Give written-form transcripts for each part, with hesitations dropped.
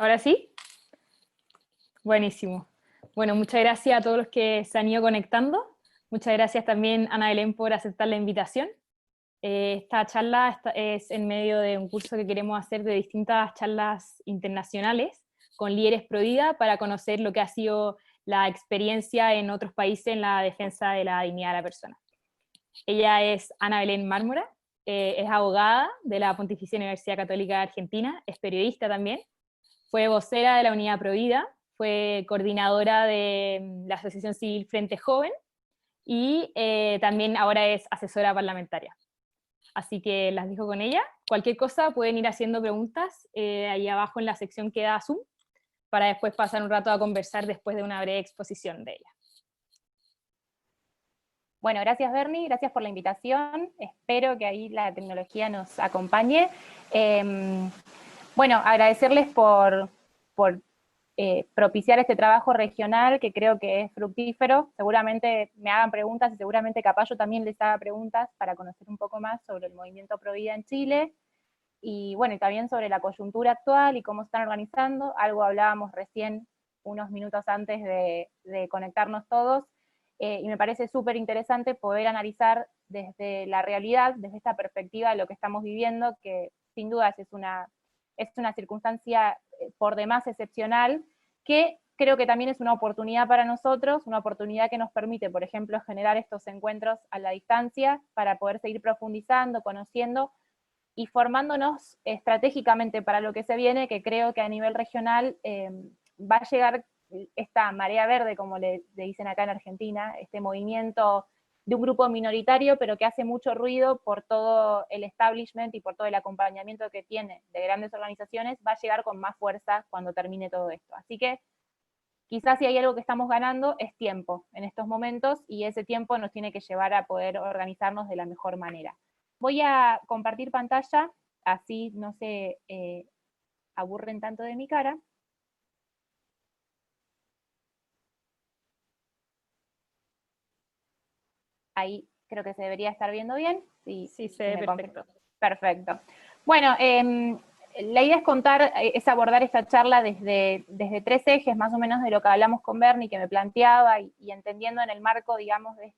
¿Ahora sí? Buenísimo. Bueno, muchas gracias a todos los que se han ido conectando. Muchas gracias también, Ana Belén, por aceptar la invitación. Esta charla es en medio de un curso que queremos hacer de distintas charlas internacionales con líderes pro vida para conocer lo que ha sido la experiencia en otros países en la defensa de la dignidad de la persona. Ella es Ana Belén Mármora, es abogada de la Pontificia Universidad Católica de Argentina, es periodista también, fue vocera de la Unidad Provida, fue coordinadora de la Asociación Civil Frente Joven y también ahora es asesora parlamentaria. Así que las dejo con ella. Cualquier cosa pueden ir haciendo preguntas ahí abajo en la sección que da Zoom, para después pasar un rato a conversar después de una breve exposición de ella. Bueno, gracias Bernie, gracias por la invitación. Espero que ahí la tecnología nos acompañe. Bueno, agradecerles por propiciar este trabajo regional, que creo que es fructífero. Seguramente me hagan preguntas y seguramente capaz yo también les haga preguntas para conocer un poco más sobre el movimiento Pro Vida en Chile, y bueno, y también sobre la coyuntura actual y cómo se están organizando. Algo hablábamos recién, unos minutos antes de conectarnos todos, y me parece súper interesante poder analizar desde la realidad, desde esta perspectiva de lo que estamos viviendo, que sin dudas es una circunstancia por demás excepcional, que creo que también es una oportunidad para nosotros, una oportunidad que nos permite, por ejemplo, generar estos encuentros a la distancia para poder seguir profundizando, conociendo y formándonos estratégicamente para lo que se viene, que creo que a nivel regional va a llegar esta marea verde, como le dicen acá en Argentina, este movimiento de un grupo minoritario, pero que hace mucho ruido por todo el establishment y por todo el acompañamiento que tiene de grandes organizaciones, va a llegar con más fuerza cuando termine todo esto. Así que quizás si hay algo que estamos ganando es tiempo en estos momentos, y ese tiempo nos tiene que llevar a poder organizarnos de la mejor manera. Voy a compartir pantalla, así no se aburren tanto de mi cara. Ahí creo que se debería estar viendo bien. Sí, se ve perfecto. Perfecto. Bueno, la idea es abordar esta charla desde tres ejes, más o menos, de lo que hablamos con Bernie, que me planteaba, y entendiendo en el marco, digamos, de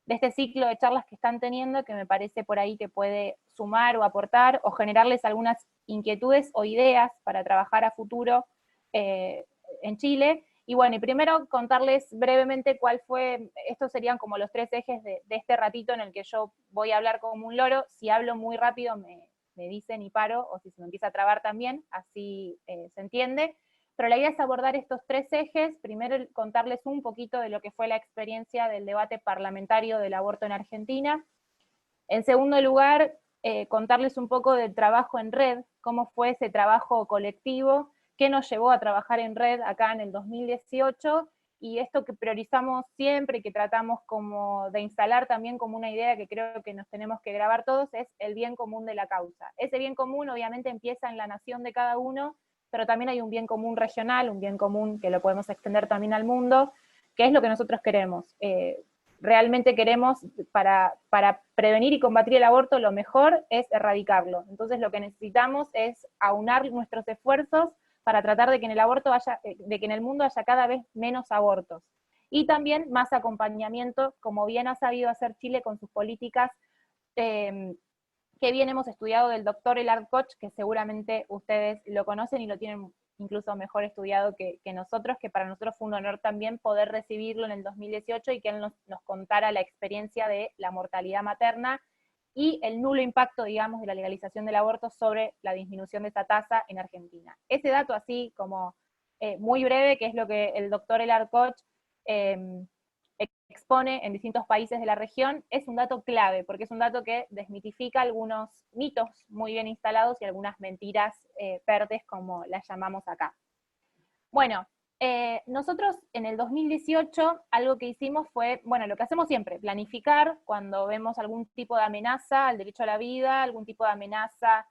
este ciclo de charlas que están teniendo, que me parece por ahí que puede sumar o aportar, o generarles algunas inquietudes o ideas para trabajar a futuro en Chile. Y bueno, y primero contarles brevemente cuál fue, estos serían como los tres ejes de este ratito en el que yo voy a hablar como un loro. Si hablo muy rápido me dicen y paro, o si se me empieza a trabar también, así se entiende. Pero la idea es abordar estos tres ejes. Primero, contarles un poquito de lo que fue la experiencia del debate parlamentario del aborto en Argentina. En segundo lugar, contarles un poco del trabajo en red, cómo fue ese trabajo colectivo, qué nos llevó a trabajar en red acá en el 2018, y esto que priorizamos siempre y que tratamos como de instalar también como una idea que creo que nos tenemos que grabar todos, es el bien común de la causa. Ese bien común obviamente empieza en la nación de cada uno, pero también hay un bien común regional, un bien común que lo podemos extender también al mundo, que es lo que nosotros queremos. Realmente queremos, para prevenir y combatir el aborto, lo mejor es erradicarlo. Entonces lo que necesitamos es aunar nuestros esfuerzos para tratar de que en el mundo haya cada vez menos abortos. Y también más acompañamiento, como bien ha sabido hacer Chile con sus políticas, que bien hemos estudiado del doctor Elard Koch, que seguramente ustedes lo conocen y lo tienen incluso mejor estudiado que nosotros, que para nosotros fue un honor también poder recibirlo en el 2018 y que él nos contara la experiencia de la mortalidad materna y el nulo impacto, digamos, de la legalización del aborto sobre la disminución de esta tasa en Argentina. Ese dato así como muy breve, que es lo que el doctor Elard Koch expone en distintos países de la región, es un dato clave, porque es un dato que desmitifica algunos mitos muy bien instalados y algunas mentiras verdes, como las llamamos acá. Bueno, nosotros en el 2018 algo que hicimos fue, bueno, lo que hacemos siempre, planificar cuando vemos algún tipo de amenaza al derecho a la vida, algún tipo de amenaza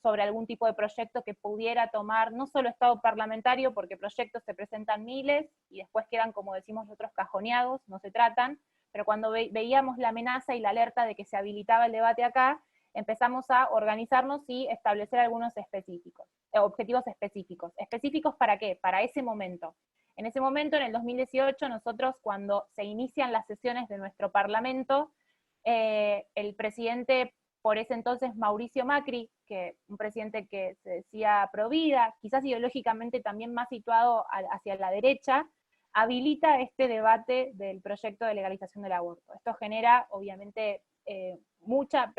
sobre algún tipo de proyecto que pudiera tomar, no solo estado parlamentario, porque proyectos se presentan miles y después quedan, como decimos nosotros, cajoneados, no se tratan, pero cuando veíamos la amenaza y la alerta de que se habilitaba el debate acá, empezamos a organizarnos y establecer algunos específicos. objetivos específicos. ¿Específicos para qué? Para ese momento. En ese momento, en el 2018, nosotros cuando se inician las sesiones de nuestro Parlamento, el presidente, por ese entonces Mauricio Macri, que un presidente que se decía pro vida, quizás ideológicamente también más situado hacia la derecha, habilita este debate del proyecto de legalización del aborto. Esto genera, obviamente, mucha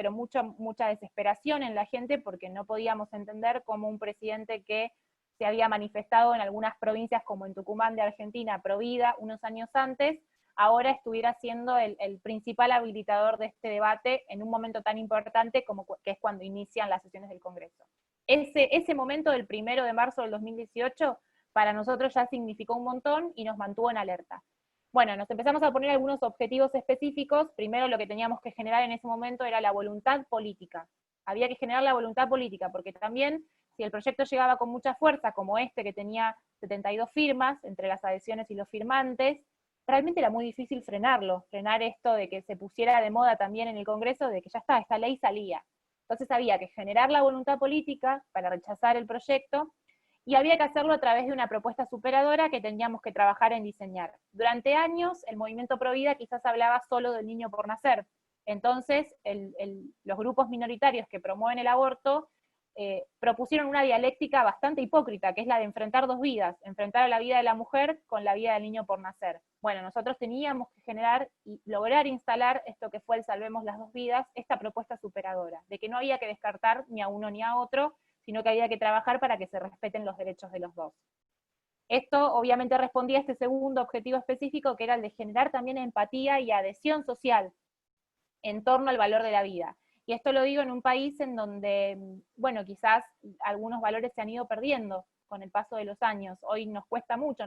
desesperación en la gente, porque no podíamos entender cómo un presidente que se había manifestado en algunas provincias, como en Tucumán de Argentina, pro vida, unos años antes, ahora estuviera siendo el principal habilitador de este debate en un momento tan importante como que es cuando inician las sesiones del Congreso. Ese momento del 1 de marzo del 2018 para nosotros ya significó un montón y nos mantuvo en alerta. Bueno, nos empezamos a poner algunos objetivos específicos. Primero, lo que teníamos que generar en ese momento era la voluntad política. Había que generar la voluntad política, porque también, si el proyecto llegaba con mucha fuerza, como este que tenía 72 firmas, entre las adhesiones y los firmantes, realmente era muy difícil frenar esto de que se pusiera de moda también en el Congreso, de que ya está, esta ley salía. Entonces había que generar la voluntad política para rechazar el proyecto, y había que hacerlo a través de una propuesta superadora que teníamos que trabajar en diseñar. Durante años, el movimiento Pro Vida quizás hablaba solo del niño por nacer. Entonces, los grupos minoritarios que promueven el aborto propusieron una dialéctica bastante hipócrita, que es la de enfrentar dos vidas, enfrentar a la vida de la mujer con la vida del niño por nacer. Bueno, nosotros teníamos que generar y lograr instalar esto que fue el Salvemos las Dos Vidas, esta propuesta superadora, de que no había que descartar ni a uno ni a otro, sino que había que trabajar para que se respeten los derechos de los dos. Esto obviamente respondía a este segundo objetivo específico, que era el de generar también empatía y adhesión social en torno al valor de la vida. Y esto lo digo en un país en donde, bueno, quizás algunos valores se han ido perdiendo con el paso de los años. Hoy nos cuesta mucho,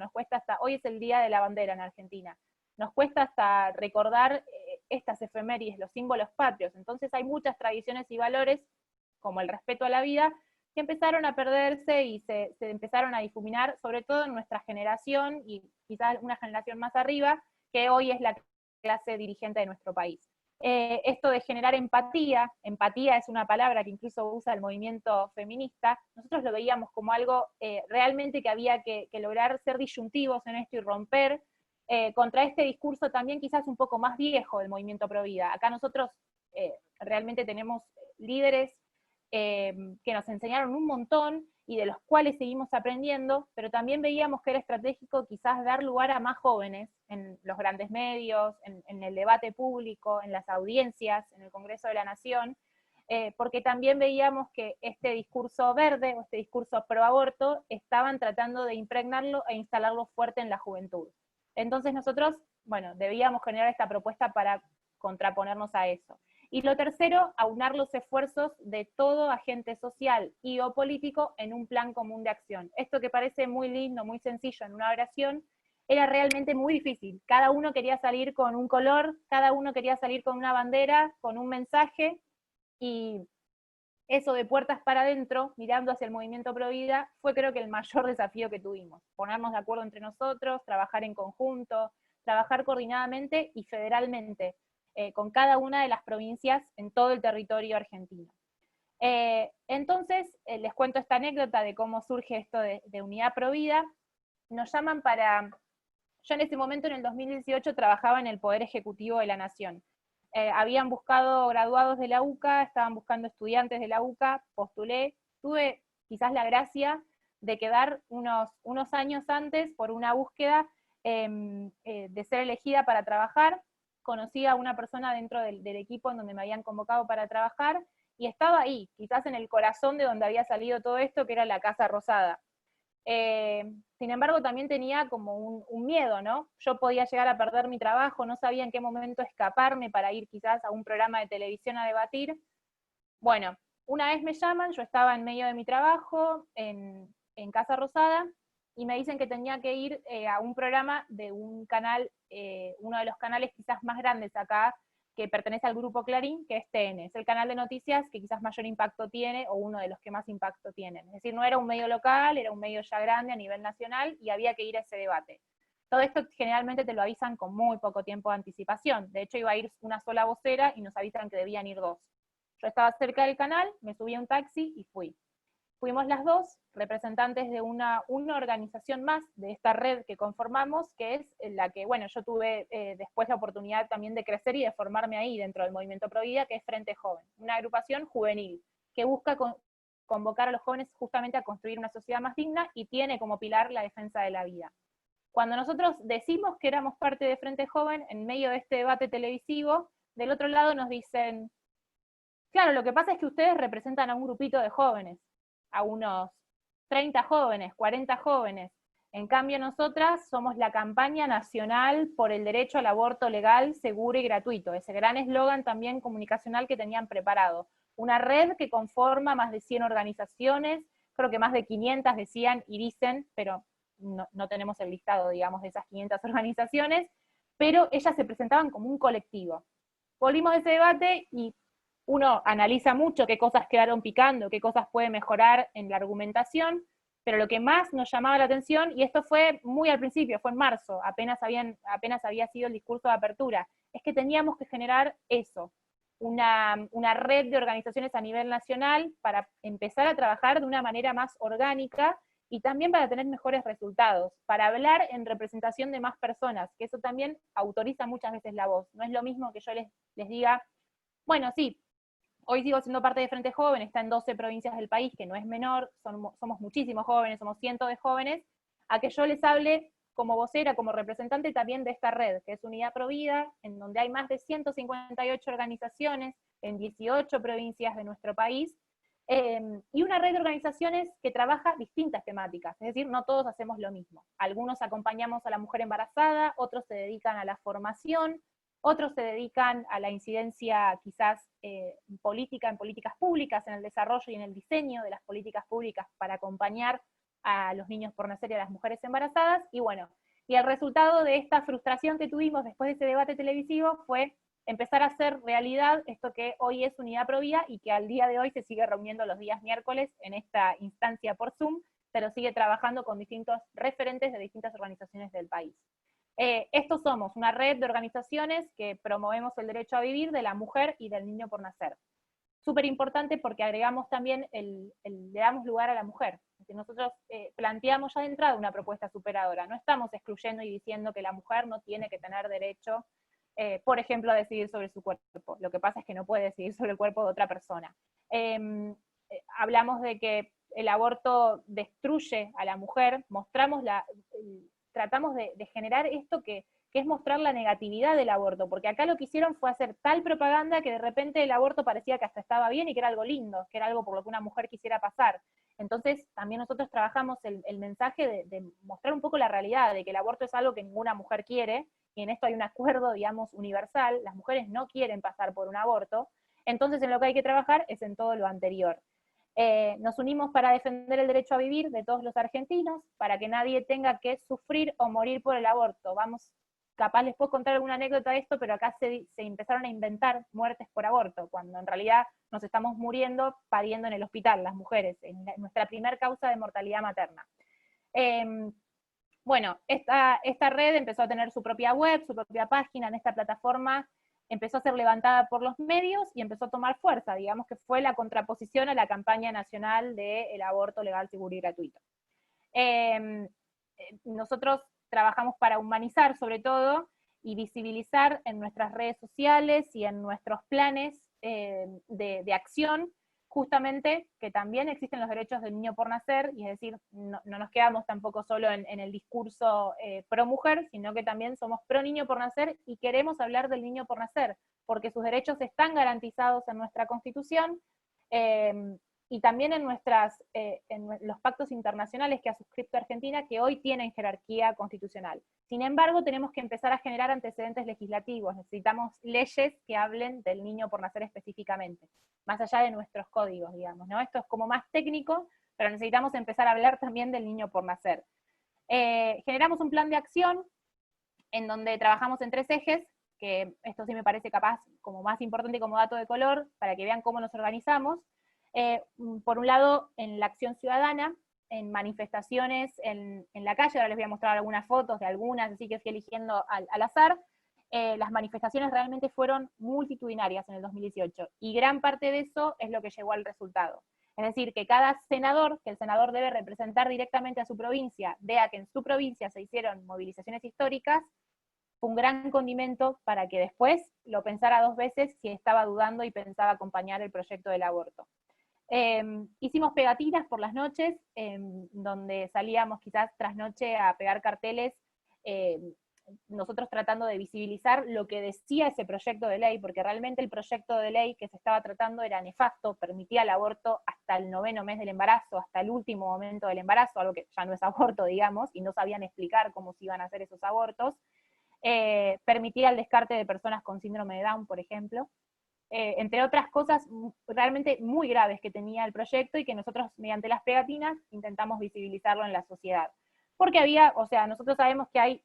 hoy es el Día de la Bandera en Argentina, nos cuesta hasta recordar estas efemérides, los símbolos patrios. Entonces hay muchas tradiciones y valores, como el respeto a la vida, que empezaron a perderse y se empezaron a difuminar, sobre todo en nuestra generación, y quizás una generación más arriba, que hoy es la clase dirigente de nuestro país. Esto de generar empatía es una palabra que incluso usa el movimiento feminista, nosotros lo veíamos como algo realmente que había que lograr ser disyuntivos en esto y romper contra este discurso también quizás un poco más viejo del movimiento pro vida. Acá nosotros realmente tenemos líderes que nos enseñaron un montón y de los cuales seguimos aprendiendo, pero también veíamos que era estratégico quizás dar lugar a más jóvenes en los grandes medios, en el debate público, en las audiencias, en el Congreso de la Nación, porque también veíamos que este discurso verde o este discurso pro aborto estaban tratando de impregnarlo e instalarlo fuerte en la juventud. Entonces nosotros, bueno, debíamos generar esta propuesta para contraponernos a eso. Y lo tercero, aunar los esfuerzos de todo agente social y o político en un plan común de acción. Esto que parece muy lindo, muy sencillo en una oración, era realmente muy difícil. Cada uno quería salir con un color, cada uno quería salir con una bandera, con un mensaje, y eso de puertas para adentro, mirando hacia el movimiento Pro Vida, fue creo que el mayor desafío que tuvimos. Ponernos de acuerdo entre nosotros, trabajar en conjunto, trabajar coordinadamente y federalmente, con cada una de las provincias en todo el territorio argentino. Entonces, les cuento esta anécdota de cómo surge esto de Unidad Pro Vida. Nos llaman para... Yo en ese momento, en el 2018, trabajaba en el Poder Ejecutivo de la Nación. Habían buscado graduados de la UCA, estaban buscando estudiantes de la UCA, postulé, tuve quizás la gracia de quedar unos años antes por una búsqueda de ser elegida para trabajar. Conocí a una persona dentro del equipo en donde me habían convocado para trabajar, y estaba ahí, quizás en el corazón de donde había salido todo esto, que era la Casa Rosada. Sin embargo, también tenía como un miedo, ¿no? Yo podía llegar a perder mi trabajo, no sabía en qué momento escaparme para ir quizás a un programa de televisión a debatir. Bueno, una vez me llaman, yo estaba en medio de mi trabajo, en Casa Rosada, y me dicen que tenía que ir a un programa de un canal, uno de los canales quizás más grandes acá, que pertenece al grupo Clarín, que es TN, es el canal de noticias que quizás mayor impacto tiene, o uno de los que más impacto tienen. Es decir, no era un medio local, era un medio ya grande a nivel nacional, y había que ir a ese debate. Todo esto generalmente te lo avisan con muy poco tiempo de anticipación. De hecho, iba a ir una sola vocera y nos avisan que debían ir dos. Yo estaba cerca del canal, me subí a un taxi y fui. fuimos las dos representantes de una organización más de esta red que conformamos, que es la que, bueno, yo tuve después la oportunidad también de crecer y de formarme ahí dentro del movimiento Provida, que es Frente Joven, una agrupación juvenil que busca convocar a los jóvenes justamente a construir una sociedad más digna y tiene como pilar la defensa de la vida. Cuando nosotros decimos que éramos parte de Frente Joven, en medio de este debate televisivo, del otro lado nos dicen, claro, lo que pasa es que ustedes representan a un grupito de jóvenes, a unos 30 jóvenes, 40 jóvenes. En cambio, nosotras somos la campaña nacional por el derecho al aborto legal, seguro y gratuito, ese gran eslogan también comunicacional que tenían preparado. Una red que conforma más de 100 organizaciones, creo que más de 500 decían y dicen, pero no tenemos el listado, digamos, de esas 500 organizaciones, pero ellas se presentaban como un colectivo. Volvimos de ese debate y uno analiza mucho qué cosas quedaron picando, qué cosas puede mejorar en la argumentación, pero lo que más nos llamaba la atención, y esto fue muy al principio, fue en marzo, apenas había sido el discurso de apertura, es que teníamos que generar eso, una red de organizaciones a nivel nacional para empezar a trabajar de una manera más orgánica y también para tener mejores resultados, para hablar en representación de más personas, que eso también autoriza muchas veces la voz. No es lo mismo que yo les diga, bueno, sí, hoy sigo siendo parte de Frente Joven, está en 12 provincias del país, que no es menor, somos muchísimos jóvenes, somos cientos de jóvenes, a que yo les hable como vocera, como representante también de esta red, que es Unidad Provida, en donde hay más de 158 organizaciones en 18 provincias de nuestro país, y una red de organizaciones que trabaja distintas temáticas, es decir, no todos hacemos lo mismo. Algunos acompañamos a la mujer embarazada, otros se dedican a la formación, otros se dedican a la incidencia quizás política, en políticas públicas, en el desarrollo y en el diseño de las políticas públicas para acompañar a los niños por nacer y a las mujeres embarazadas, y bueno, y el resultado de esta frustración que tuvimos después de ese debate televisivo fue empezar a hacer realidad esto que hoy es Unidad Provida y que al día de hoy se sigue reuniendo los días miércoles en esta instancia por Zoom, pero sigue trabajando con distintos referentes de distintas organizaciones del país. Estos somos una red de organizaciones que promovemos el derecho a vivir de la mujer y del niño por nacer. Súper importante porque agregamos también, le damos lugar a la mujer. Nosotros planteamos ya de entrada una propuesta superadora, no estamos excluyendo y diciendo que la mujer no tiene que tener derecho, por ejemplo, a decidir sobre su cuerpo. Lo que pasa es que no puede decidir sobre el cuerpo de otra persona. Hablamos de que el aborto destruye a la mujer, tratamos de generar esto que es mostrar la negatividad del aborto, porque acá lo que hicieron fue hacer tal propaganda que de repente el aborto parecía que hasta estaba bien y que era algo lindo, que era algo por lo que una mujer quisiera pasar. Entonces también nosotros trabajamos el mensaje de mostrar un poco la realidad, de que el aborto es algo que ninguna mujer quiere, y en esto hay un acuerdo, digamos, universal, las mujeres no quieren pasar por un aborto, entonces en lo que hay que trabajar es en todo lo anterior. Nos unimos para defender el derecho a vivir de todos los argentinos, para que nadie tenga que sufrir o morir por el aborto. Capaz les puedo contar alguna anécdota de esto, pero acá se empezaron a inventar muertes por aborto, cuando en realidad nos estamos muriendo pariendo en el hospital, las mujeres, en nuestra primer causa de mortalidad materna. Bueno, esta red empezó a tener su propia web, su propia página en esta plataforma, empezó a ser levantada por los medios y empezó a tomar fuerza, digamos que fue la contraposición a la campaña nacional del aborto legal, seguro y gratuito. Nosotros trabajamos para humanizar sobre todo y visibilizar en nuestras redes sociales y en nuestros planes de acción justamente que también existen los derechos del niño por nacer, y es decir, no nos quedamos tampoco solo en el discurso pro mujer, sino que también somos pro niño por nacer y queremos hablar del niño por nacer, porque sus derechos están garantizados en nuestra Constitución, y también en los pactos internacionales que ha suscrito Argentina, que hoy tienen jerarquía constitucional. Sin embargo, tenemos que empezar a generar antecedentes legislativos, necesitamos leyes que hablen del niño por nacer específicamente, más allá de nuestros códigos, digamos, ¿no? Esto es como más técnico, pero necesitamos empezar a hablar también del niño por nacer. Generamos un plan de acción en donde trabajamos en 3 ejes, que esto sí me parece capaz como más importante como dato de color, para que vean cómo nos organizamos. Por un lado, en la acción ciudadana, en manifestaciones en la calle, ahora les voy a mostrar algunas fotos de algunas, así que fui eligiendo al azar. Las manifestaciones realmente fueron multitudinarias en el 2018, y gran parte de eso es lo que llegó al resultado. Es decir, que cada senador, que el senador debe representar directamente a su provincia, vea que en su provincia se hicieron movilizaciones históricas, fue un gran condimento para que después lo pensara dos veces si estaba dudando y pensaba acompañar el proyecto del aborto. Hicimos pegatinas por las noches, donde salíamos quizás tras noche a pegar carteles, nosotros tratando de visibilizar lo que decía ese proyecto de ley, porque realmente el proyecto de ley que se estaba tratando era nefasto, permitía el aborto hasta el 9º mes del embarazo, hasta el último momento del embarazo, algo que ya no es aborto, digamos, y no sabían explicar cómo se iban a hacer esos abortos. Permitía el descarte de personas con síndrome de Down, por ejemplo, entre otras cosas realmente muy graves que tenía el proyecto y que nosotros mediante las pegatinas intentamos visibilizarlo en la sociedad. Porque había, o sea, nosotros sabemos que hay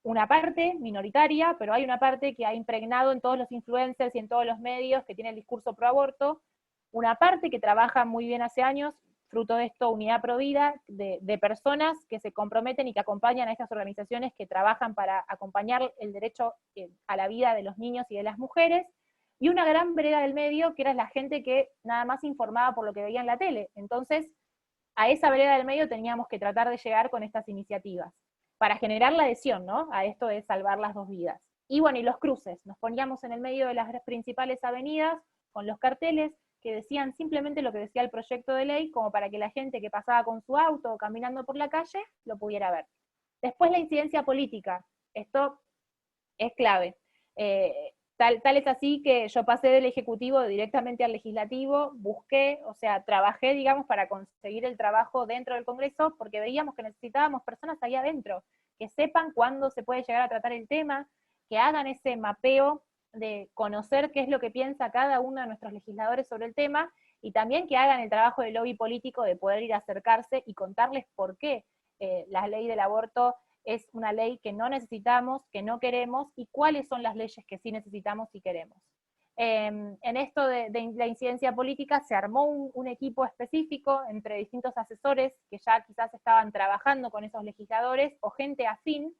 una parte minoritaria, pero hay una parte que ha impregnado en todos los influencers y en todos los medios que tiene el discurso pro aborto, una parte que trabaja muy bien hace años, fruto de esto, Unidad Provida, de personas que se comprometen y que acompañan a estas organizaciones que trabajan para acompañar el derecho a la vida de los niños y de las mujeres, y una gran vereda del medio, que era la gente que nada más informaba por lo que veía en la tele. Entonces, a esa vereda del medio teníamos que tratar de llegar con estas iniciativas, para generar la adhesión, ¿no?, a esto de salvar las dos vidas. Y bueno, y los cruces, nos poníamos en el medio de las principales avenidas, con los carteles, que decían simplemente lo que decía el proyecto de ley, como para que la gente que pasaba con su auto o caminando por la calle lo pudiera ver. Después la incidencia política, esto es clave. Tal es así que yo pasé del Ejecutivo directamente al Legislativo, busqué, o sea, trabajé, digamos, para conseguir el trabajo dentro del Congreso, porque veíamos que necesitábamos personas ahí adentro, que sepan cuándo se puede llegar a tratar el tema, que hagan ese mapeo de conocer qué es lo que piensa cada uno de nuestros legisladores sobre el tema, y también que hagan el trabajo de lobby político de poder ir a acercarse y contarles por qué la ley del aborto es una ley que no necesitamos, que no queremos, y cuáles son las leyes que sí necesitamos y queremos. En esto de la incidencia política se armó un equipo específico entre distintos asesores que ya quizás estaban trabajando con esos legisladores o gente afín,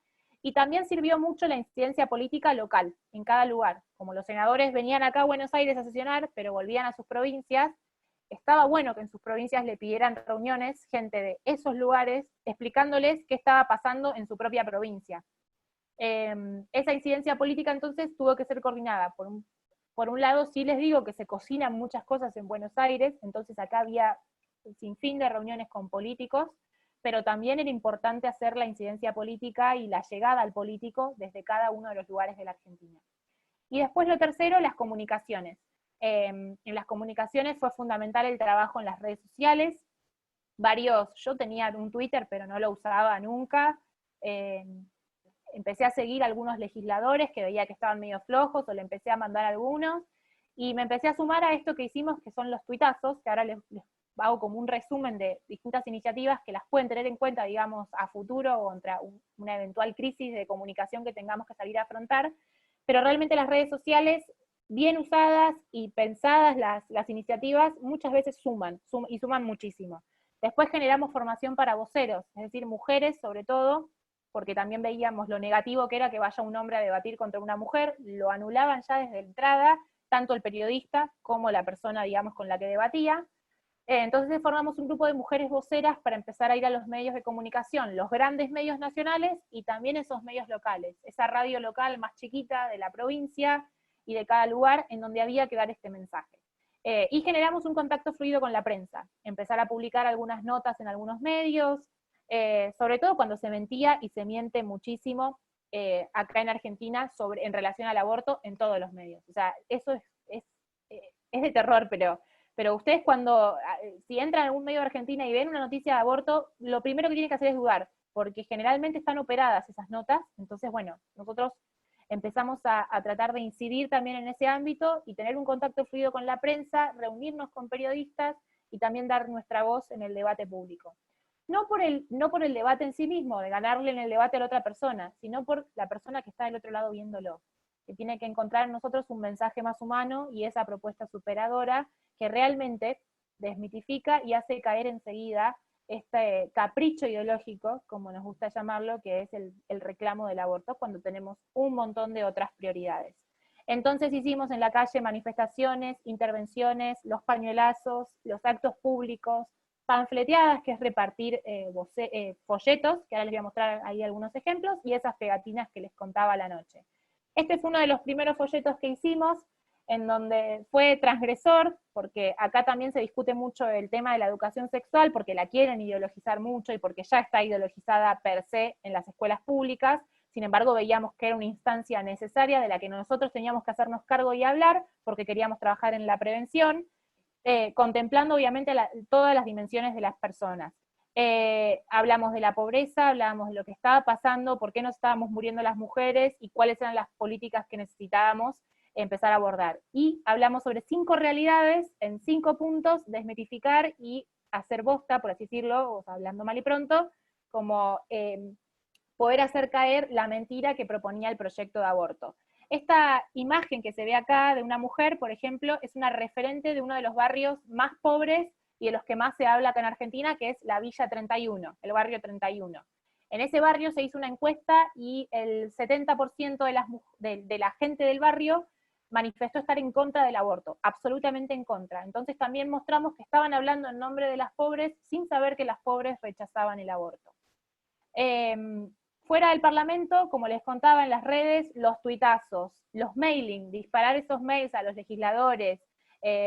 y también sirvió mucho la incidencia política local, en cada lugar. Como los senadores venían acá a Buenos Aires a sesionar, pero volvían a sus provincias, estaba bueno que en sus provincias le pidieran reuniones gente de esos lugares, explicándoles qué estaba pasando en su propia provincia. Esa incidencia política entonces tuvo que ser coordinada. Por un lado, sí les digo que se cocinan muchas cosas en Buenos Aires, entonces acá había un sinfín de reuniones con políticos, pero también era importante hacer la incidencia política y la llegada al político desde cada uno de los lugares de la Argentina. Y después lo tercero, las comunicaciones. En las comunicaciones fue fundamental el trabajo en las redes sociales. Yo tenía un Twitter, pero no lo usaba nunca. Empecé a seguir a algunos legisladores que veía que estaban medio flojos, o le empecé a mandar algunos, y me empecé a sumar a esto que hicimos, que son los tuitazos, que ahora les hago como un resumen de distintas iniciativas que las pueden tener en cuenta, digamos, a futuro, o contra una eventual crisis de comunicación que tengamos que salir a afrontar. Pero realmente las redes sociales, bien usadas y pensadas las iniciativas, muchas veces suman muchísimo. Después generamos formación para voceros, es decir, mujeres sobre todo, porque también veíamos lo negativo que era que vaya un hombre a debatir contra una mujer, lo anulaban ya desde entrada, tanto el periodista como la persona, digamos, con la que debatía. Entonces formamos un grupo de mujeres voceras para empezar a ir a los medios de comunicación, los grandes medios nacionales y también esos medios locales, esa radio local más chiquita de la provincia y de cada lugar en donde había que dar este mensaje. Y generamos un contacto fluido con la prensa, empezar a publicar algunas notas en algunos medios, sobre todo cuando se mentía y se miente muchísimo acá en Argentina en relación al aborto en todos los medios. O sea, eso es de terror, pero ustedes si entran a algún medio de Argentina y ven una noticia de aborto, lo primero que tienen que hacer es dudar, porque generalmente están operadas esas notas. Entonces, bueno, nosotros empezamos a tratar de incidir también en ese ámbito y tener un contacto fluido con la prensa, reunirnos con periodistas y también dar nuestra voz en el debate público. No por el debate en sí mismo, de ganarle en el debate a la otra persona, sino por la persona que está del otro lado viéndolo, que tiene que encontrar en nosotros un mensaje más humano y esa propuesta superadora que realmente desmitifica y hace caer enseguida este capricho ideológico, como nos gusta llamarlo, que es el reclamo del aborto, cuando tenemos un montón de otras prioridades. Entonces hicimos en la calle manifestaciones, intervenciones, los pañuelazos, los actos públicos, panfleteadas, que es repartir folletos, que ahora les voy a mostrar ahí algunos ejemplos, y esas pegatinas que les contaba a la noche. Este fue uno de los primeros folletos que hicimos, en donde fue transgresor, porque acá también se discute mucho el tema de la educación sexual, porque la quieren ideologizar mucho y porque ya está ideologizada per se en las escuelas públicas. Sin embargo, veíamos que era una instancia necesaria de la que nosotros teníamos que hacernos cargo y hablar, porque queríamos trabajar en la prevención, contemplando obviamente todas las dimensiones de las personas. Hablamos de la pobreza, hablábamos de lo que estaba pasando, por qué nos estábamos muriendo las mujeres y cuáles eran las políticas que necesitábamos empezar a abordar. Y hablamos sobre 5 realidades en 5 puntos, desmitificar y hacer bosta, por así decirlo, o sea, hablando mal y pronto, como poder hacer caer la mentira que proponía el proyecto de aborto. Esta imagen que se ve acá de una mujer, por ejemplo, es una referente de uno de los barrios más pobres y de los que más se habla acá en Argentina, que es la Villa 31, el barrio 31. En ese barrio se hizo una encuesta y el 70% de la gente del barrio manifestó estar en contra del aborto, absolutamente en contra. Entonces también mostramos que estaban hablando en nombre de las pobres sin saber que las pobres rechazaban el aborto. Fuera del Parlamento, como les contaba en las redes, los tuitazos, los mailing, disparar esos mails a los legisladores,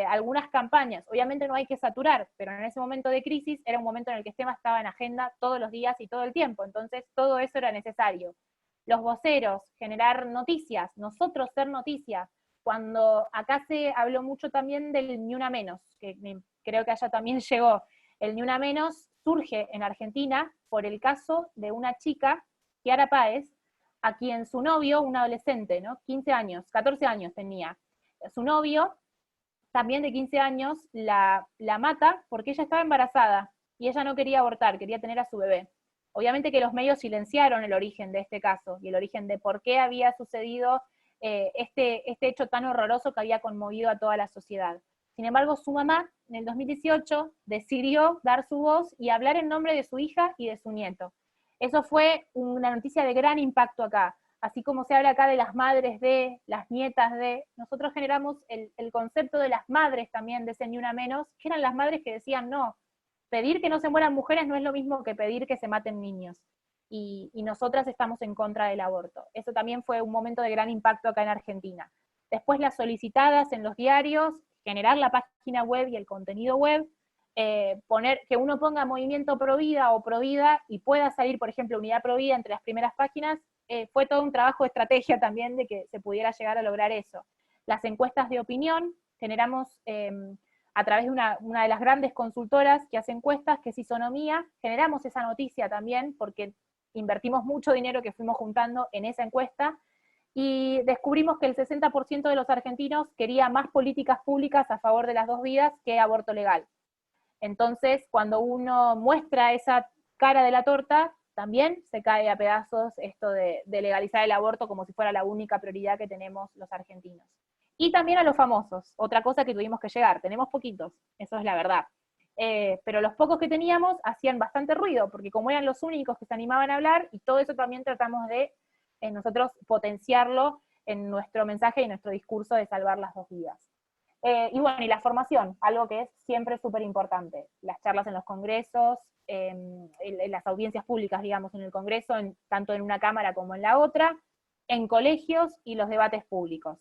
algunas campañas. Obviamente no hay que saturar, pero en ese momento de crisis era un momento en el que este tema estaba en agenda todos los días y todo el tiempo, entonces todo eso era necesario. Los voceros, generar noticias, nosotros ser noticias. Cuando acá se habló mucho también del Ni Una Menos, que creo que allá también llegó. El Ni Una Menos surge en Argentina por el caso de una chica, Kiara Páez, a quien su novio, un adolescente, ¿no? 15 años, 14 años tenía, su novio, también de 15 años, la mata porque ella estaba embarazada y ella no quería abortar, quería tener a su bebé. Obviamente que los medios silenciaron el origen de este caso y el origen de por qué había sucedido este hecho tan horroroso que había conmovido a toda la sociedad. Sin embargo, su mamá, en el 2018, decidió dar su voz y hablar en nombre de su hija y de su nieto. Eso fue una noticia de gran impacto acá. Así como se habla acá de las madres de, las nietas de, nosotros generamos el concepto de las madres también de ese Ni Una Menos, que eran las madres que decían, no, pedir que no se mueran mujeres no es lo mismo que pedir que se maten niños. Y nosotras estamos en contra del aborto. Eso también fue un momento de gran impacto acá en Argentina. Después las solicitadas en los diarios, generar la página web y el contenido web, poner que uno ponga movimiento Provida o Provida y pueda salir, por ejemplo, Unidad Provida entre las primeras páginas, fue todo un trabajo de estrategia también de que se pudiera llegar a lograr eso. Las encuestas de opinión, generamos a través de una de las grandes consultoras que hace encuestas, que es Isonomía, generamos esa noticia también porque invertimos mucho dinero que fuimos juntando en esa encuesta, y descubrimos que el 60% de los argentinos quería más políticas públicas a favor de las 2 vidas que aborto legal. Entonces, cuando uno muestra esa cara de la torta, también se cae a pedazos esto de legalizar el aborto como si fuera la única prioridad que tenemos los argentinos. Y también a los famosos, otra cosa que tuvimos que llegar, tenemos poquitos, eso es la verdad. Pero los pocos que teníamos hacían bastante ruido, porque como eran los únicos que se animaban a hablar, y todo eso también tratamos de nosotros potenciarlo en nuestro mensaje y en nuestro discurso de salvar las 2 vidas. Y bueno, y la formación, algo que es siempre súper importante. Las charlas en los congresos, en las audiencias públicas, digamos, en el congreso, tanto en una cámara como en la otra, en colegios y los debates públicos.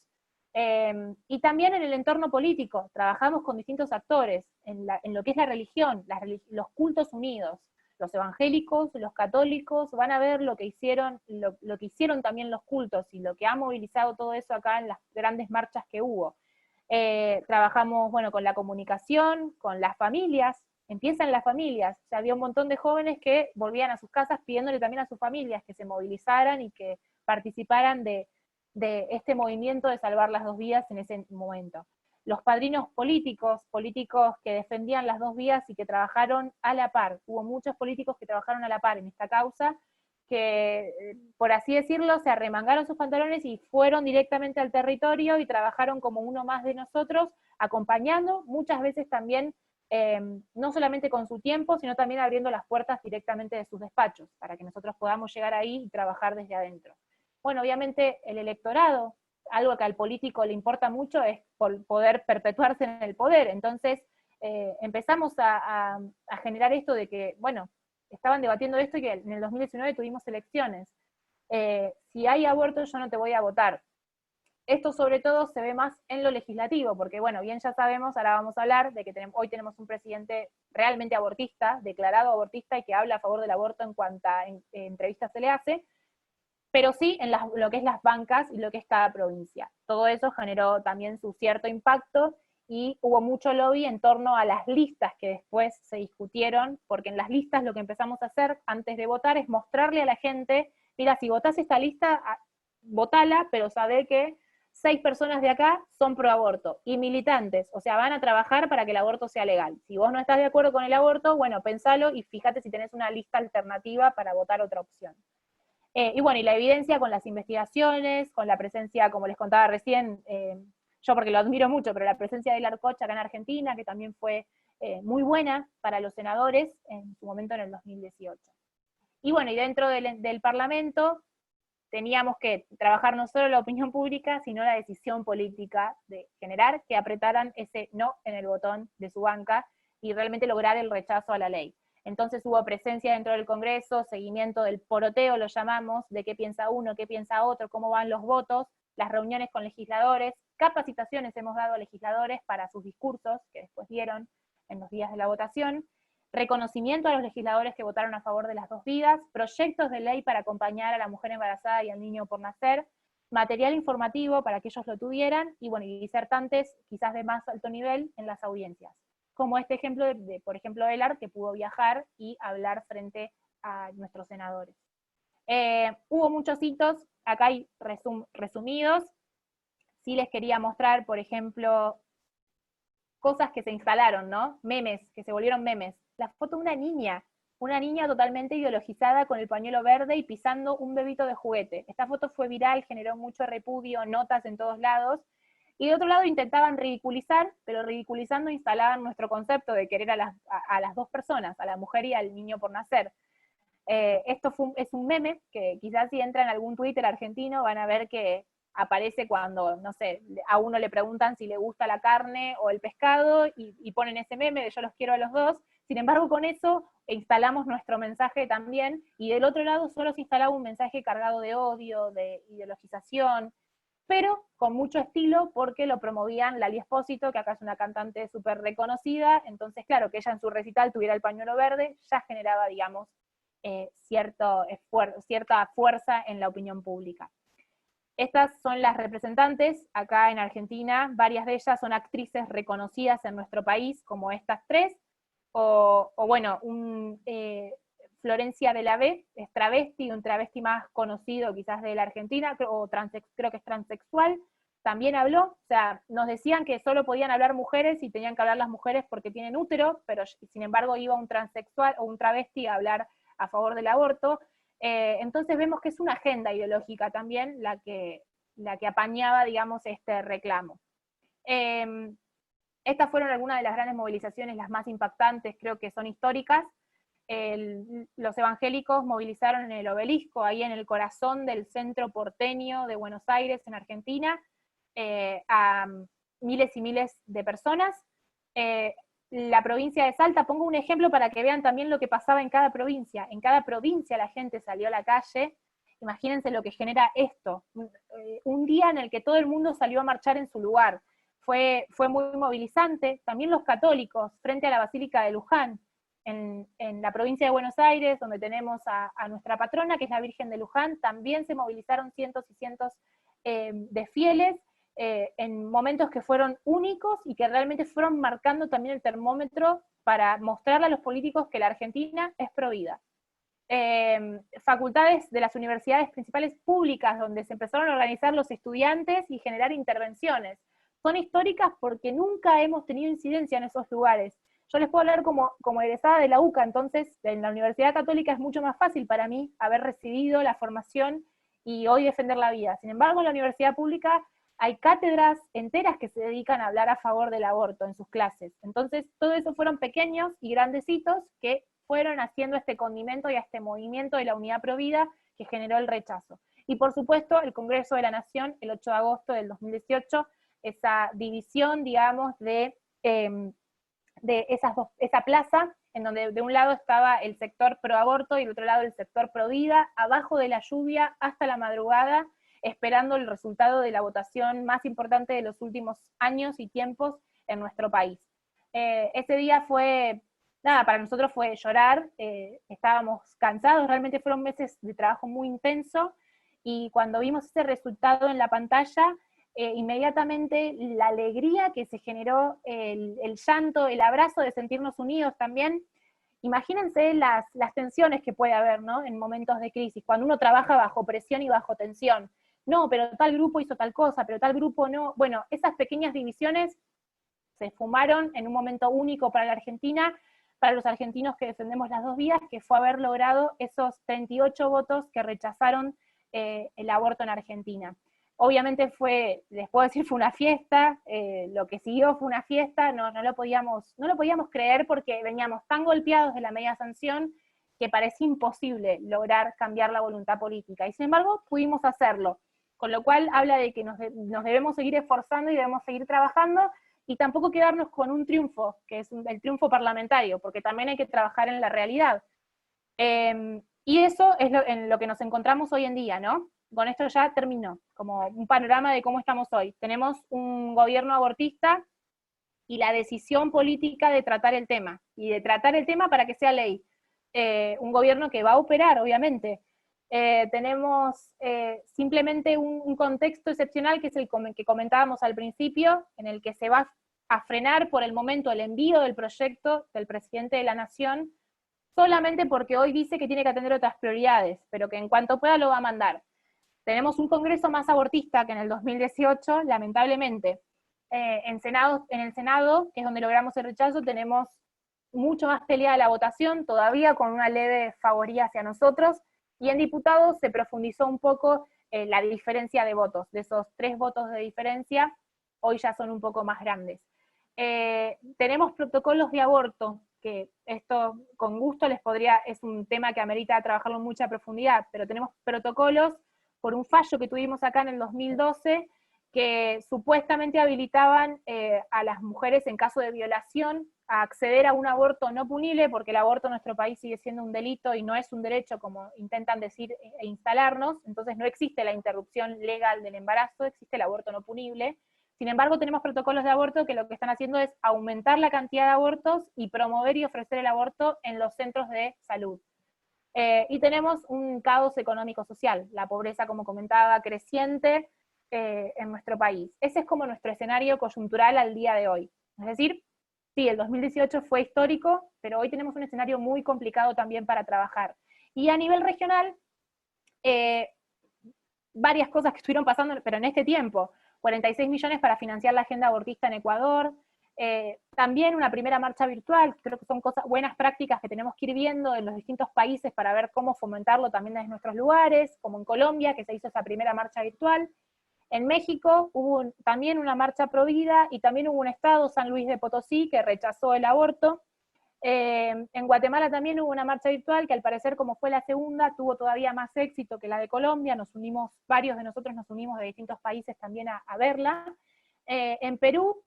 Y también en el entorno político, trabajamos con distintos actores, en lo que es la religión, los cultos unidos. Los evangélicos, los católicos van a ver lo que hicieron, lo que hicieron también los cultos y lo que ha movilizado todo eso acá en las grandes marchas que hubo. Trabajamos, bueno, con la comunicación, con las familias, empiezan las familias, o sea, había un montón de jóvenes que volvían a sus casas pidiéndole también a sus familias que se movilizaran y que participaran de este movimiento de salvar las 2 vidas en ese momento. Los padrinos políticos que defendían las 2 vías y que trabajaron a la par. Hubo muchos políticos que trabajaron a la par en esta causa, que, por así decirlo, se arremangaron sus pantalones y fueron directamente al territorio y trabajaron como uno más de nosotros, acompañando, muchas veces también, no solamente con su tiempo, sino también abriendo las puertas directamente de sus despachos, para que nosotros podamos llegar ahí y trabajar desde adentro. Bueno, obviamente el electorado, algo que al político le importa mucho es poder perpetuarse en el poder. Entonces empezamos a generar esto de que, bueno, estaban debatiendo esto y que en el 2019 tuvimos elecciones. Si hay aborto yo no te voy a votar. Esto sobre todo se ve más en lo legislativo, porque bueno, bien ya sabemos, ahora vamos a hablar de que hoy tenemos un presidente realmente abortista, declarado abortista, y que habla a favor del aborto en cuanta entrevistas se le hace, pero sí en lo que es las bancas y lo que es cada provincia. Todo eso generó también su cierto impacto, y hubo mucho lobby en torno a las listas que después se discutieron, porque en las listas lo que empezamos a hacer antes de votar es mostrarle a la gente, mira, si votás esta lista, votala, pero sabe que 6 personas de acá son pro aborto, y militantes, o sea, van a trabajar para que el aborto sea legal. Si vos no estás de acuerdo con el aborto, bueno, pensalo y fíjate si tenés una lista alternativa para votar otra opción. Y bueno, y la evidencia con las investigaciones, con la presencia, como les contaba recién, yo porque lo admiro mucho, pero la presencia de Larcocha acá en Argentina, que también fue muy buena para los senadores en su momento en el 2018. Y bueno, y dentro del Parlamento teníamos que trabajar no solo la opinión pública, sino la decisión política de generar que apretaran ese no en el botón de su banca y realmente lograr el rechazo a la ley. Entonces hubo presencia dentro del Congreso, seguimiento del poroteo, lo llamamos, de qué piensa uno, qué piensa otro, cómo van los votos, las reuniones con legisladores, capacitaciones hemos dado a legisladores para sus discursos que después dieron en los días de la votación, reconocimiento a los legisladores que votaron a favor de las 2 vidas, proyectos de ley para acompañar a la mujer embarazada y al niño por nacer, material informativo para que ellos lo tuvieran, y bueno, y disertantes quizás de más alto nivel en las audiencias. Como este ejemplo por ejemplo, Elar, que pudo viajar y hablar frente a nuestros senadores. Hubo muchos hitos, acá hay resumidos. Sí les quería mostrar, por ejemplo, cosas que se instalaron, ¿no? Memes, que se volvieron memes. La foto de una niña totalmente ideologizada con el pañuelo verde y pisando un bebito de juguete. Esta foto fue viral, generó mucho repudio, notas en todos lados, y de otro lado intentaban ridiculizar, pero ridiculizando instalaban nuestro concepto de querer a las 2 personas, a la mujer y al niño por nacer. Esto es un meme que quizás si entran en algún Twitter argentino van a ver que aparece cuando, no sé, a uno le preguntan si le gusta la carne o el pescado y ponen ese meme de yo los quiero a los dos. Sin embargo, con eso instalamos nuestro mensaje también, y del otro lado solo se instalaba un mensaje cargado de odio, de ideologización, pero con mucho estilo, porque lo promovían Lali Espósito, que acá es una cantante súper reconocida. Entonces, claro, que ella en su recital tuviera el pañuelo verde, ya generaba, digamos, cierta fuerza en la opinión pública. Estas son las representantes acá en Argentina, varias de ellas son actrices reconocidas en nuestro país, como estas 3, o bueno, Florencia de la B, es travesti, un travesti más conocido quizás de la Argentina, creo que es transexual, también habló. O sea, nos decían que solo podían hablar mujeres y tenían que hablar las mujeres porque tienen útero, pero sin embargo iba un transexual o un travesti a hablar a favor del aborto. Entonces vemos que es una agenda ideológica también la que apañaba, digamos, este reclamo. Estas fueron algunas de las grandes movilizaciones, las más impactantes, creo que son históricas. Los evangélicos movilizaron en el Obelisco, ahí en el corazón del centro porteño de Buenos Aires, en Argentina, a miles y miles de personas. La provincia de Salta, pongo un ejemplo para que vean también lo que pasaba en cada provincia. En cada provincia la gente salió a la calle. Imagínense lo que genera esto. Un día en el que todo el mundo salió a marchar en su lugar. Fue muy movilizante. También los católicos, frente a la Basílica de Luján, en la provincia de Buenos Aires, donde tenemos a nuestra patrona, que es la Virgen de Luján, también se movilizaron cientos y cientos de fieles, en momentos que fueron únicos y que realmente fueron marcando también el termómetro para mostrarle a los políticos que la Argentina es provida. Facultades de las universidades principales públicas, donde se empezaron a organizar los estudiantes y generar intervenciones. Son históricas porque nunca hemos tenido incidencia en esos lugares. Yo les puedo hablar como egresada de la UCA, entonces en la Universidad Católica es mucho más fácil para mí haber recibido la formación y hoy defender la vida. Sin embargo, en la universidad pública hay cátedras enteras que se dedican a hablar a favor del aborto en sus clases. Entonces, todo eso fueron pequeños y grandes hitos que fueron haciendo este condimento y a este movimiento de la unidad provida que generó el rechazo. y por supuesto el Congreso de la Nación, el 8 de agosto del 2018, esa división, digamos, de esa plaza, en donde de un lado estaba el sector pro aborto y del otro lado el sector pro vida, abajo de la lluvia hasta la madrugada, esperando el resultado de la votación más importante de los últimos años y tiempos en nuestro país. Ese día fue, nada, para nosotros fue llorar, estábamos cansados, realmente fueron meses de trabajo muy intenso, y cuando vimos ese resultado en la pantalla, inmediatamente la alegría que se generó, el llanto, el abrazo de sentirnos unidos también. Imagínense las tensiones que puede haber, ¿no?, en momentos de crisis, cuando uno trabaja bajo presión y bajo tensión. No, pero tal grupo hizo tal cosa, pero tal grupo no. Bueno, esas pequeñas divisiones se esfumaron en un momento único para la Argentina, para los argentinos que defendemos las dos vías, que fue haber logrado esos 38 votos que rechazaron el aborto en Argentina. Obviamente les puedo decir, fue una fiesta, lo que siguió fue una fiesta, no lo podíamos creer porque veníamos tan golpeados de la media sanción que parecía imposible lograr cambiar la voluntad política, y sin embargo pudimos hacerlo, con lo cual habla de que nos debemos seguir esforzando y debemos seguir trabajando, y tampoco quedarnos con un triunfo, que es el triunfo parlamentario, porque también hay que trabajar en la realidad. Y eso es en lo que nos encontramos hoy en día, ¿no? Con esto ya terminó, como un panorama de cómo estamos hoy. Tenemos un gobierno abortista y la decisión política de tratar el tema, y de tratar el tema para que sea ley. Un gobierno que va a operar, obviamente. Tenemos simplemente un contexto excepcional, que es el que comentábamos al principio, en el que se va a frenar por el momento el envío del proyecto del presidente de la Nación, solamente porque hoy dice que tiene que atender otras prioridades, pero que en cuanto pueda lo va a mandar. Tenemos un Congreso más abortista que en el 2018, lamentablemente. En el Senado, que es donde logramos el rechazo, tenemos mucho más pelea la votación, todavía con una leve favoría hacia nosotros, y en diputados se profundizó un poco la diferencia de votos. De esos 3 votos de diferencia, hoy ya son un poco más grandes. Tenemos protocolos de aborto, que esto con gusto es un tema que amerita trabajarlo en mucha profundidad, pero tenemos protocolos por un fallo que tuvimos acá en el 2012, que supuestamente habilitaban a las mujeres en caso de violación a acceder a un aborto no punible, porque el aborto en nuestro país sigue siendo un delito y no es un derecho, como intentan decir e instalarnos. Entonces no existe la interrupción legal del embarazo, existe el aborto no punible. Sin embargo, tenemos protocolos de aborto que lo que están haciendo es aumentar la cantidad de abortos y promover y ofrecer el aborto en los centros de salud. Y tenemos un caos económico-social, la pobreza, como comentaba, creciente en nuestro país. Ese es como nuestro escenario coyuntural al día de hoy. Es decir, sí, el 2018 fue histórico, pero hoy tenemos un escenario muy complicado también para trabajar. Y a nivel regional, varias cosas que estuvieron pasando, pero en este tiempo. 46 millones para financiar la agenda abortista en Ecuador, también una primera marcha virtual, creo que son buenas prácticas que tenemos que ir viendo en los distintos países para ver cómo fomentarlo también desde nuestros lugares, como en Colombia, que se hizo esa primera marcha virtual. En México hubo también una marcha pro vida, y también hubo un estado, San Luis de Potosí, que rechazó el aborto. En Guatemala también hubo una marcha virtual, que al parecer, como fue la segunda, tuvo todavía más éxito que la de Colombia. Varios de nosotros nos unimos de distintos países también a verla. En Perú,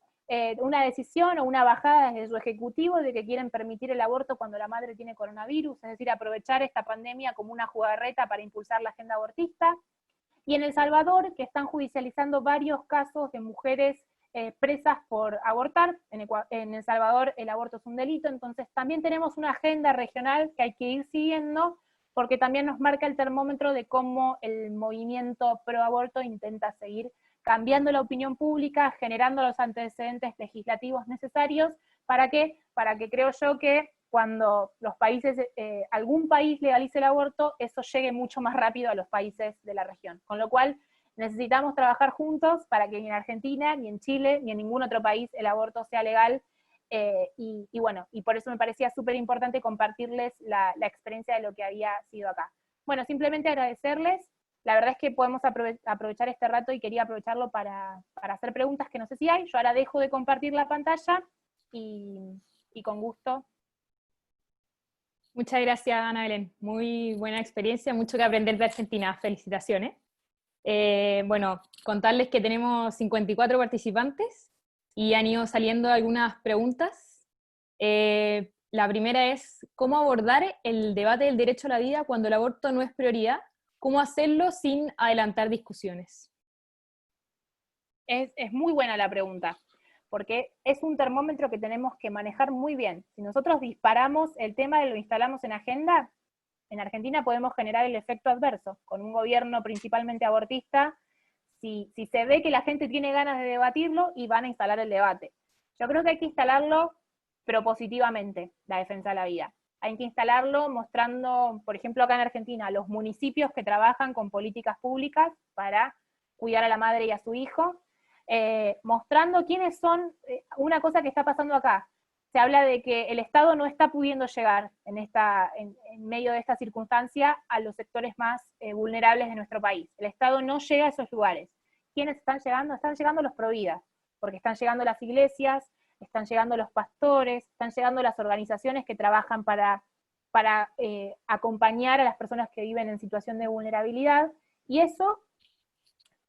una decisión o una bajada desde su ejecutivo de que quieren permitir el aborto cuando la madre tiene coronavirus, es decir, aprovechar esta pandemia como una jugarreta para impulsar la agenda abortista. Y en El Salvador, que están judicializando varios casos de mujeres presas por abortar. En El Salvador el aborto es un delito, entonces también tenemos una agenda regional que hay que ir siguiendo, porque también nos marca el termómetro de cómo el movimiento pro aborto intenta seguir cambiando la opinión pública, generando los antecedentes legislativos necesarios, para que creo yo que cuando algún país legalice el aborto, eso llegue mucho más rápido a los países de la región. Con lo cual, necesitamos trabajar juntos para que ni en Argentina, ni en Chile, ni en ningún otro país el aborto sea legal, y por eso me parecía súper importante compartirles la experiencia de lo que había sido acá. Bueno, simplemente agradecerles. La verdad es que podemos aprovechar este rato, y quería aprovecharlo para hacer preguntas que no sé si hay. Yo ahora dejo de compartir la pantalla, y con gusto. Muchas gracias, Ana Belén. Muy buena experiencia, mucho que aprender de Argentina. Felicitaciones. Bueno, contarles que tenemos 54 participantes y han ido saliendo algunas preguntas. La primera es, ¿cómo abordar el debate del derecho a la vida cuando el aborto no es prioridad? ¿Cómo hacerlo sin adelantar discusiones? Es muy buena la pregunta, porque es un termómetro que tenemos que manejar muy bien. Si nosotros disparamos el tema y lo instalamos en agenda, en Argentina podemos generar el efecto adverso, con un gobierno principalmente abortista, si se ve que la gente tiene ganas de debatirlo y van a instalar el debate. Yo creo que hay que instalarlo propositivamente, la defensa de la vida. Hay que instalarlo mostrando, por ejemplo, acá en Argentina, los municipios que trabajan con políticas públicas para cuidar a la madre y a su hijo, mostrando quiénes son, una cosa que está pasando acá, se habla de que el Estado no está pudiendo llegar en medio de esta circunstancia a los sectores más vulnerables de nuestro país. El Estado no llega a esos lugares. ¿Quiénes están llegando? Están llegando los providas, porque están llegando las iglesias, están llegando los pastores, están llegando las organizaciones que trabajan para acompañar a las personas que viven en situación de vulnerabilidad, y eso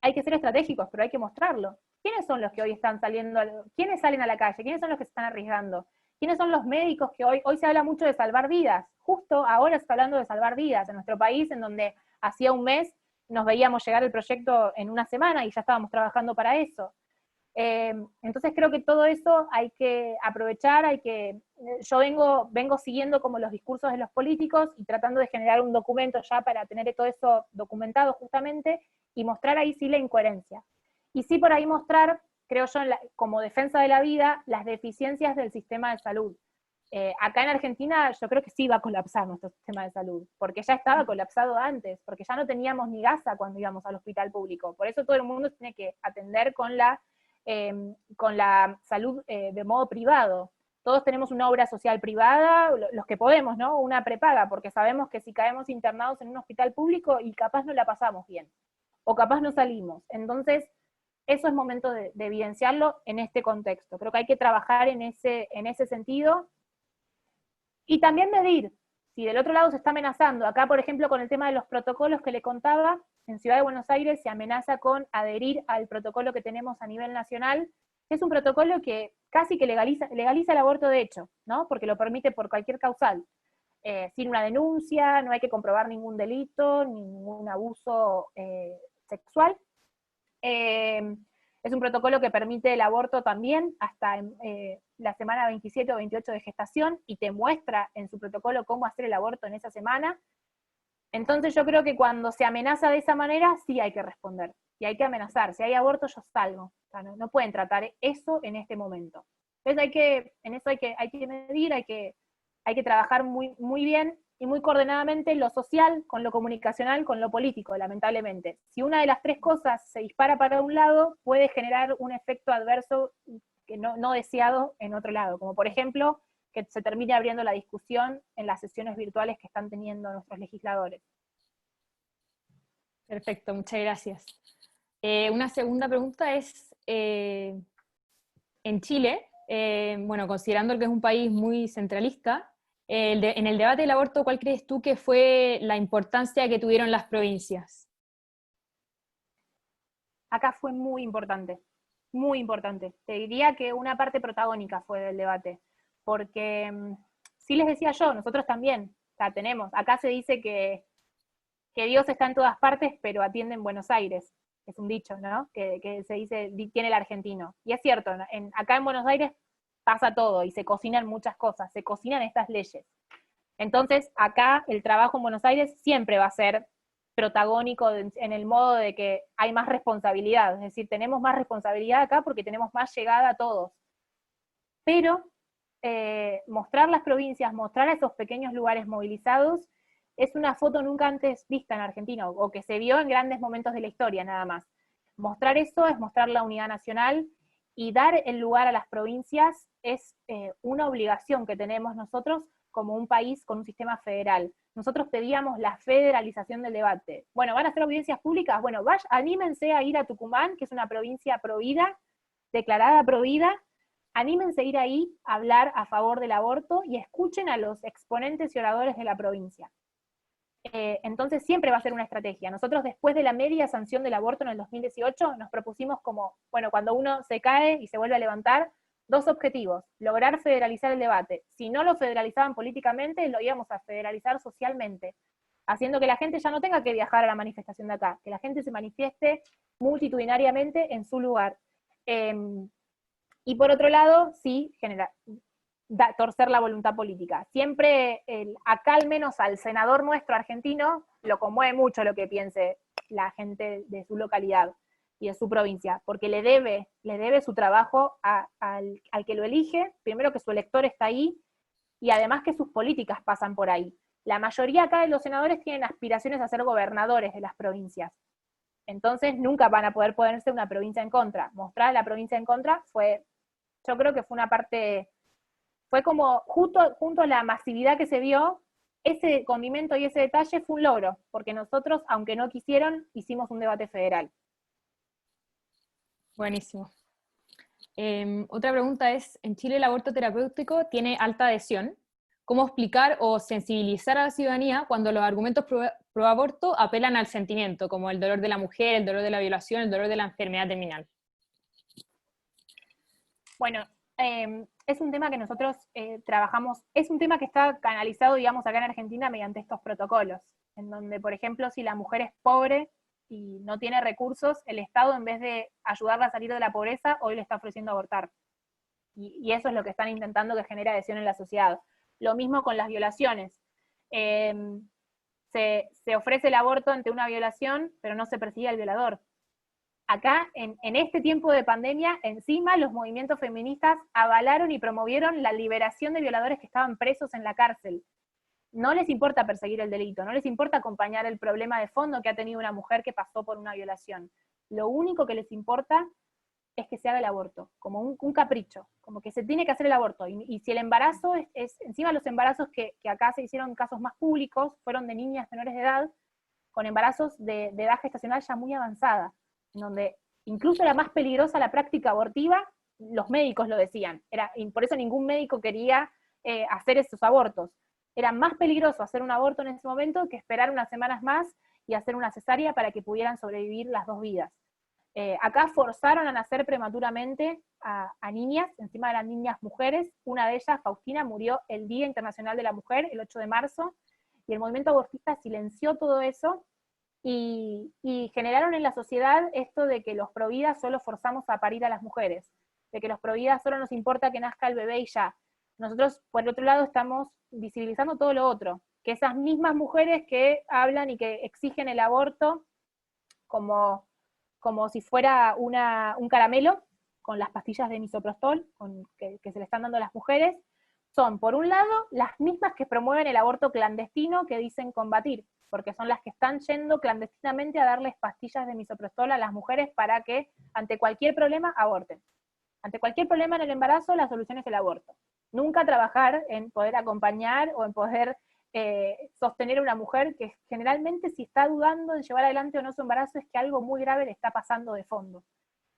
hay que ser estratégicos, pero hay que mostrarlo. ¿Quiénes son los que hoy están saliendo? ¿Quiénes salen a la calle? ¿Quiénes son los que se están arriesgando? ¿Quiénes son los médicos que hoy se habla mucho de salvar vidas? Justo ahora se está hablando de salvar vidas en nuestro país, en donde hacía un mes nos veíamos llegar el proyecto en una semana y ya estábamos trabajando para eso. Entonces creo que todo eso hay que aprovechar, yo vengo siguiendo como los discursos de los políticos y tratando de generar un documento ya para tener todo eso documentado justamente y mostrar ahí sí la incoherencia. Y sí por ahí mostrar, creo yo, como defensa de la vida, las deficiencias del sistema de salud. Acá en Argentina yo creo que sí va a colapsar nuestro sistema de salud, porque ya estaba colapsado antes, porque ya no teníamos ni gasa cuando íbamos al hospital público. Por eso todo el mundo tiene que atender con la salud de modo privado. Todos tenemos una obra social privada, los que podemos, ¿no? Una prepaga, porque sabemos que si caemos internados en un hospital público y capaz no la pasamos bien, o capaz no salimos. Entonces, eso es momento de evidenciarlo en este contexto. Creo que hay que trabajar en ese sentido. Y también medir, si del otro lado se está amenazando, acá por ejemplo con el tema de los protocolos que le contaba, en Ciudad de Buenos Aires se amenaza con adherir al protocolo que tenemos a nivel nacional, que es un protocolo que casi que legaliza el aborto de hecho, ¿no? Porque lo permite por cualquier causal, sin una denuncia, no hay que comprobar ningún delito, ningún abuso sexual. Es un protocolo que permite el aborto también hasta la semana 27 o 28 de gestación y te muestra en su protocolo cómo hacer el aborto en esa semana. Entonces yo creo que cuando se amenaza de esa manera, sí hay que responder. Y hay que amenazar. Si hay aborto, yo salgo. O sea, no pueden tratar eso en este momento. Entonces en eso hay que medir, hay que trabajar muy, muy bien y muy coordinadamente lo social con lo comunicacional, con lo político, lamentablemente. Si una de las tres cosas se dispara para un lado, puede generar un efecto adverso que no deseado en otro lado, como por ejemplo que se termine abriendo la discusión en las sesiones virtuales que están teniendo nuestros legisladores. Perfecto, muchas gracias. Una segunda pregunta es, en Chile, bueno, considerando que es un país muy centralista, en el debate del aborto, ¿cuál crees tú que fue la importancia que tuvieron las provincias? Acá fue muy importante, muy importante. Te diría que una parte protagónica fue del debate, porque sí les decía yo, nosotros también, o sea, tenemos, acá se dice que Dios está en todas partes, pero atiende en Buenos Aires. Es un dicho, ¿no? Que se dice, tiene el argentino. Y es cierto, acá en Buenos Aires pasa todo y se cocinan muchas cosas, se cocinan estas leyes. Entonces, acá el trabajo en Buenos Aires siempre va a ser protagónico en el modo de que hay más responsabilidad, es decir, tenemos más responsabilidad acá porque tenemos más llegada a todos. Pero mostrar las provincias, mostrar esos pequeños lugares movilizados, es una foto nunca antes vista en Argentina, o que se vio en grandes momentos de la historia nada más. Mostrar eso es mostrar la unidad nacional, y dar el lugar a las provincias es una obligación que tenemos nosotros como un país con un sistema federal. Nosotros pedíamos la federalización del debate. Bueno, ¿van a ser audiencias públicas? Bueno, anímense a ir a Tucumán, que es una provincia provida, declarada provida, anímense a ir ahí a hablar a favor del aborto y escuchen a los exponentes y oradores de la provincia. Entonces siempre va a ser una estrategia. Nosotros después de la media sanción del aborto en el 2018 nos propusimos como, bueno, cuando uno se cae y se vuelve a levantar, dos objetivos: lograr federalizar el debate. Si no lo federalizaban políticamente, lo íbamos a federalizar socialmente, haciendo que la gente ya no tenga que viajar a la manifestación de acá, que la gente se manifieste multitudinariamente en su lugar. Y por otro lado, sí, torcer la voluntad política. Siempre, acá al menos al senador nuestro argentino, lo conmueve mucho lo que piense la gente de su localidad y de su provincia, porque le debe su trabajo al que lo elige, primero que su elector está ahí, y además que sus políticas pasan por ahí. La mayoría acá de los senadores tienen aspiraciones a ser gobernadores de las provincias. Entonces nunca van a poder ponerse una provincia en contra. Mostrar a la provincia en contra yo creo que fue una parte, fue como junto a la masividad que se vio, ese condimento y ese detalle fue un logro, porque nosotros, aunque no quisieron, hicimos un debate federal. Buenísimo. Otra pregunta es, en Chile el aborto terapéutico tiene alta adhesión. ¿Cómo explicar o sensibilizar a la ciudadanía cuando los argumentos pro aborto apelan al sentimiento, como el dolor de la mujer, el dolor de la violación, el dolor de la enfermedad terminal? Bueno, es un tema que nosotros trabajamos, es un tema que está canalizado, digamos, acá en Argentina mediante estos protocolos, en donde, por ejemplo, si la mujer es pobre y no tiene recursos, el Estado, en vez de ayudarla a salir de la pobreza, hoy le está ofreciendo abortar. Y eso es lo que están intentando que genere adhesión en la sociedad. Lo mismo con las violaciones. Se ofrece el aborto ante una violación, pero no se persigue al violador. Acá, en este tiempo de pandemia, encima los movimientos feministas avalaron y promovieron la liberación de violadores que estaban presos en la cárcel. No les importa perseguir el delito, no les importa acompañar el problema de fondo que ha tenido una mujer que pasó por una violación. Lo único que les importa es que se haga el aborto, como un capricho, como que se tiene que hacer el aborto. Y si el embarazo encima los embarazos que acá se hicieron casos más públicos, fueron de niñas menores de edad, con embarazos de edad gestacional ya muy avanzada, en donde incluso era más peligrosa la práctica abortiva, los médicos lo decían, y por eso ningún médico quería hacer esos abortos. Era más peligroso hacer un aborto en ese momento que esperar unas semanas más y hacer una cesárea para que pudieran sobrevivir las dos vidas. Acá forzaron a nacer prematuramente a niñas, encima eran niñas mujeres. Una de ellas, Faustina, murió el Día Internacional de la Mujer, el 8 de marzo, y el movimiento abortista silenció todo eso, y generaron en la sociedad esto de que los providas solo forzamos a parir a las mujeres, de que los providas solo nos importa que nazca el bebé y ya. Nosotros, por el otro lado, estamos visibilizando todo lo otro, que esas mismas mujeres que hablan y que exigen el aborto como si fuera un caramelo, con las pastillas de misoprostol que se le están dando a las mujeres, son, por un lado, las mismas que promueven el aborto clandestino que dicen combatir, porque son las que están yendo clandestinamente a darles pastillas de misoprostol a las mujeres para que, ante cualquier problema, aborten. Ante cualquier problema en el embarazo, la solución es el aborto. Nunca trabajar en poder acompañar o en poder sostener a una mujer que generalmente, si está dudando de llevar adelante o no su embarazo, es que algo muy grave le está pasando de fondo,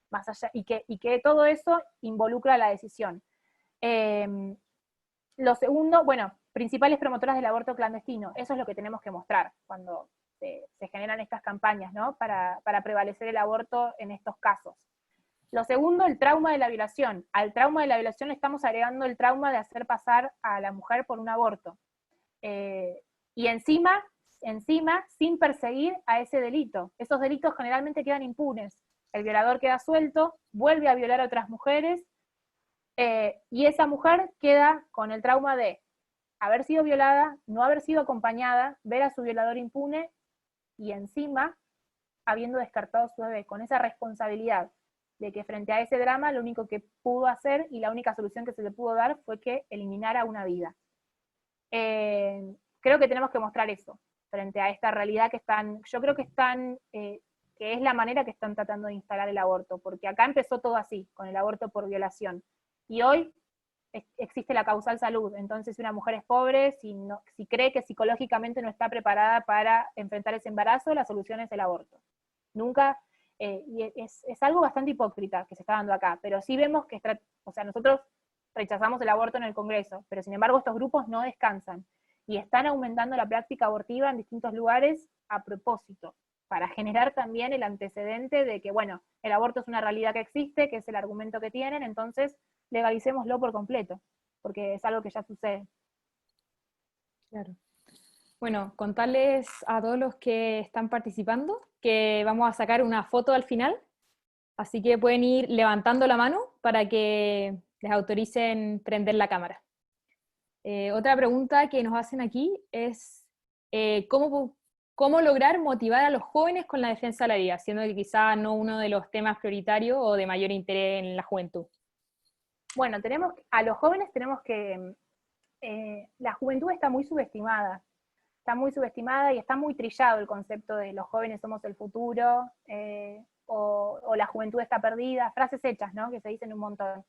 más allá, y que todo eso involucra la decisión. Lo segundo, bueno, principales promotoras del aborto clandestino, eso es lo que tenemos que mostrar cuando se generan estas campañas, ¿no? Para prevalecer el aborto en estos casos. Lo segundo, el trauma de la violación. Al trauma de la violación le estamos agregando el trauma de hacer pasar a la mujer por un aborto. Y encima, sin perseguir a ese delito. Esos delitos generalmente quedan impunes. El violador queda suelto, vuelve a violar a otras mujeres, y esa mujer queda con el trauma de haber sido violada, no haber sido acompañada, ver a su violador impune, y encima habiendo descartado a su bebé, con esa responsabilidad de que frente a ese drama lo único que pudo hacer y la única solución que se le pudo dar fue que eliminara una vida. Creo que tenemos que mostrar eso frente a esta realidad yo creo que que es la manera que están tratando de instalar el aborto, porque acá empezó todo así, con el aborto por violación, y hoy existe la causal salud. Entonces, si una mujer es pobre, si cree que psicológicamente no está preparada para enfrentar ese embarazo, la solución es el aborto. Nunca, y es algo bastante hipócrita que se está dando acá, pero sí vemos que, nosotros rechazamos el aborto en el Congreso, pero sin embargo estos grupos no descansan. y están aumentando la práctica abortiva en distintos lugares a propósito, para generar también el antecedente de que, bueno, el aborto es una realidad que existe, que es el argumento que tienen, entonces legalicémoslo por completo, porque es algo que ya sucede. Claro. Bueno, contarles a todos los que están participando que vamos a sacar una foto al final, así que pueden ir levantando la mano para que les autoricen prender la cámara. Otra pregunta que nos hacen aquí es ¿cómo lograr motivar a los jóvenes con la defensa de la vida, siendo que quizá no uno de los temas prioritarios o de mayor interés en la juventud? Bueno, a los jóvenes tenemos que, la juventud está muy subestimada y está muy trillado el concepto de los jóvenes somos el futuro, o la juventud está perdida, frases hechas, ¿no? Que se dicen un montón.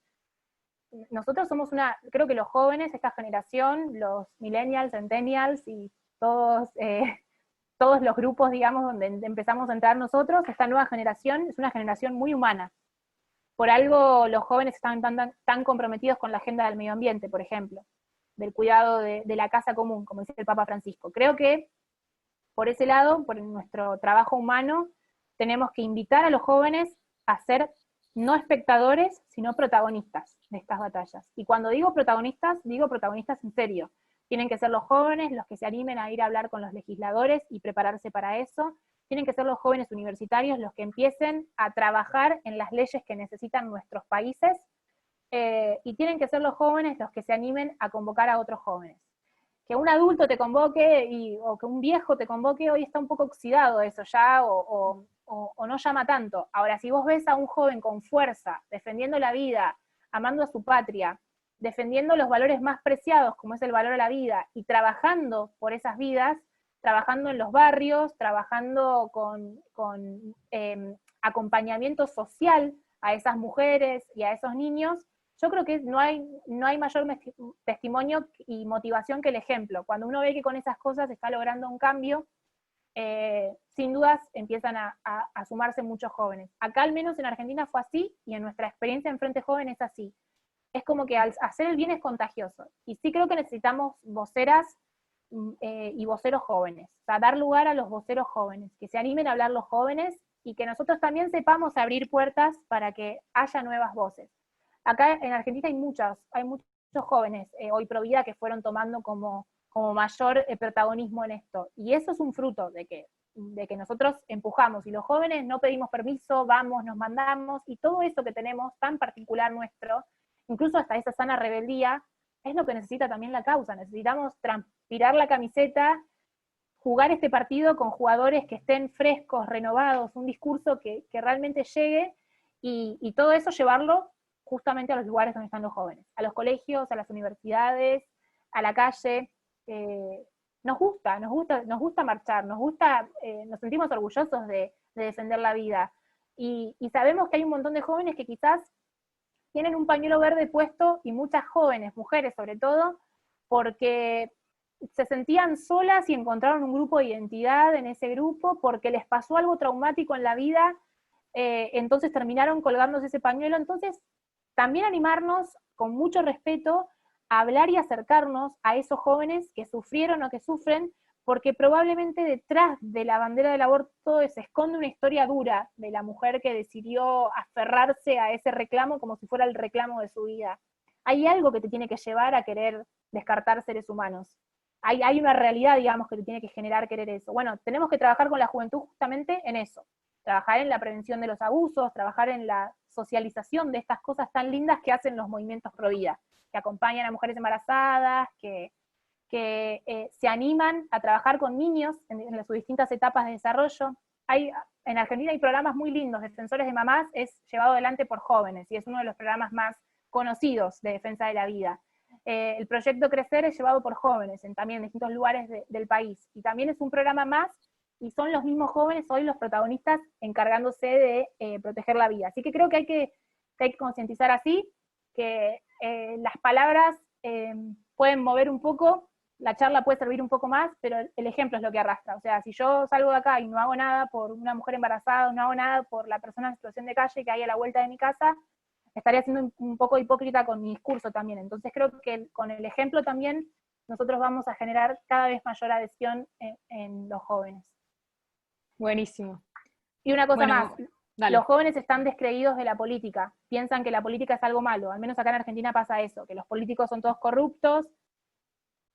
Nosotros somos creo que los jóvenes, esta generación, los millennials, centennials y todos, todos los grupos, digamos, donde empezamos a entrar nosotros, esta nueva generación es una generación muy humana. Por algo los jóvenes están tan comprometidos con la agenda del medio ambiente, por ejemplo, del cuidado de la casa común, como dice el Papa Francisco. Creo que por ese lado, por nuestro trabajo humano, tenemos que invitar a los jóvenes a ser no espectadores, sino protagonistas de estas batallas. Y cuando digo protagonistas en serio. Tienen que ser los jóvenes los que se animen a ir a hablar con los legisladores y prepararse para eso. Tienen que ser los jóvenes universitarios los que empiecen a trabajar en las leyes que necesitan nuestros países, y tienen que ser los jóvenes los que se animen a convocar a otros jóvenes. Que un adulto te convoque o que un viejo te convoque, hoy está un poco oxidado eso ya, o no llama tanto. Ahora, si vos ves a un joven con fuerza, defendiendo la vida, amando a su patria, defendiendo los valores más preciados, como es el valor a la vida, y trabajando por esas vidas, trabajando en los barrios, trabajando con acompañamiento social a esas mujeres y a esos niños, yo creo que no hay mayor testimonio y motivación que el ejemplo. Cuando uno ve que con esas cosas está logrando un cambio, sin dudas empiezan a sumarse muchos jóvenes. Acá al menos en Argentina fue así, y en nuestra experiencia en Frente Joven es así. Es como que al hacer el bien es contagioso. Y sí creo que necesitamos voceras y voceros jóvenes. O sea, dar lugar a los voceros jóvenes, que se animen a hablar los jóvenes y que nosotros también sepamos abrir puertas para que haya nuevas voces. Acá en Argentina hay muchos jóvenes hoy pro vida que fueron tomando como mayor protagonismo en esto. Y eso es un fruto de que nosotros empujamos, y los jóvenes no pedimos permiso, vamos, nos mandamos, y todo eso que tenemos tan particular nuestro, incluso hasta esa sana rebeldía, es lo que necesita también la causa. Necesitamos transpirar la camiseta, jugar este partido con jugadores que estén frescos, renovados, un discurso que realmente llegue, y todo eso llevarlo justamente a los lugares donde están los jóvenes, a los colegios, a las universidades, a la calle. Nos gusta marchar, nos sentimos orgullosos de defender la vida, y sabemos que hay un montón de jóvenes que quizás tienen un pañuelo verde puesto, y muchas jóvenes, mujeres sobre todo, porque se sentían solas y encontraron un grupo de identidad en ese grupo, porque les pasó algo traumático en la vida, entonces terminaron colgándose ese pañuelo. Entonces, también animarnos con mucho respeto a hablar y acercarnos a esos jóvenes que sufrieron o que sufren, porque probablemente detrás de la bandera del aborto se esconde una historia dura de la mujer que decidió aferrarse a ese reclamo como si fuera el reclamo de su vida. Hay algo que te tiene que llevar a querer descartar seres humanos. Hay una realidad, digamos, que te tiene que generar querer eso. Bueno, tenemos que trabajar con la juventud justamente en eso. Trabajar en la prevención de los abusos, trabajar en la socialización de estas cosas tan lindas que hacen los movimientos pro vida, que acompañan a mujeres embarazadas, que se animan a trabajar con niños en sus distintas etapas de desarrollo. En Argentina hay programas muy lindos. Defensores de Mamás es llevado adelante por jóvenes, y es uno de los programas más conocidos de defensa de la vida. El proyecto Crecer es llevado por jóvenes también en distintos lugares del país, y también es un programa más, y son los mismos jóvenes hoy los protagonistas encargándose de proteger la vida. Así que creo que hay que concientizar así, que las palabras pueden mover un poco, la charla puede servir un poco más, pero el ejemplo es lo que arrastra. O sea, si yo salgo de acá y no hago nada por una mujer embarazada, no hago nada por la persona en situación de calle que hay a la vuelta de mi casa, estaría siendo un poco hipócrita con mi discurso también. Entonces creo que con el ejemplo también nosotros vamos a generar cada vez mayor adhesión en los jóvenes. Buenísimo. Y una cosa Bueno, más, dale. los jóvenes están descreídos de la política, piensan que la política es algo malo, al menos acá en Argentina pasa eso, que los políticos son todos corruptos.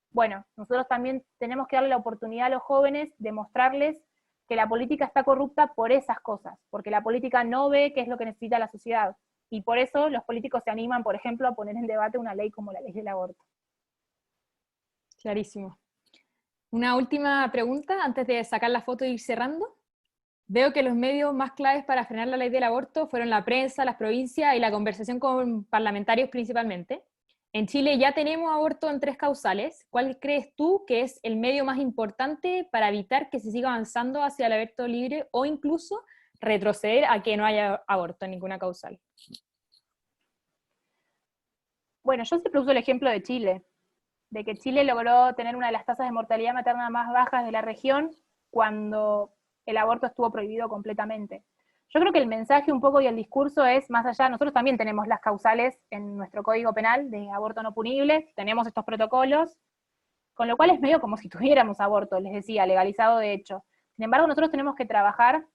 Bueno, nosotros también tenemos que darle la oportunidad a los jóvenes de mostrarles que la política está corrupta por esas cosas, porque la política no ve qué es lo que necesita la sociedad, y por eso los políticos se animan, por ejemplo, a poner en debate una ley como la ley del aborto. Clarísimo. Una última pregunta antes de sacar la foto y ir cerrando. Veo que los medios más claves para frenar la ley del aborto fueron la prensa, las provincias y la conversación con parlamentarios principalmente. En Chile ya tenemos aborto en 3 causales. ¿Cuál crees tú que es el medio más importante para evitar que se siga avanzando hacia el aborto libre o incluso retroceder a que no haya aborto en ninguna causal? Bueno, yo siempre uso el ejemplo de Chile, de que Chile logró tener una de las tasas de mortalidad materna más bajas de la región cuando el aborto estuvo prohibido completamente. Yo creo que el mensaje un poco y el discurso es más allá, nosotros también tenemos las causales en nuestro Código Penal de aborto no punible, tenemos estos protocolos, con lo cual es medio como si tuviéramos aborto, les decía, legalizado de hecho. Sin embargo, nosotros tenemos que trabajar,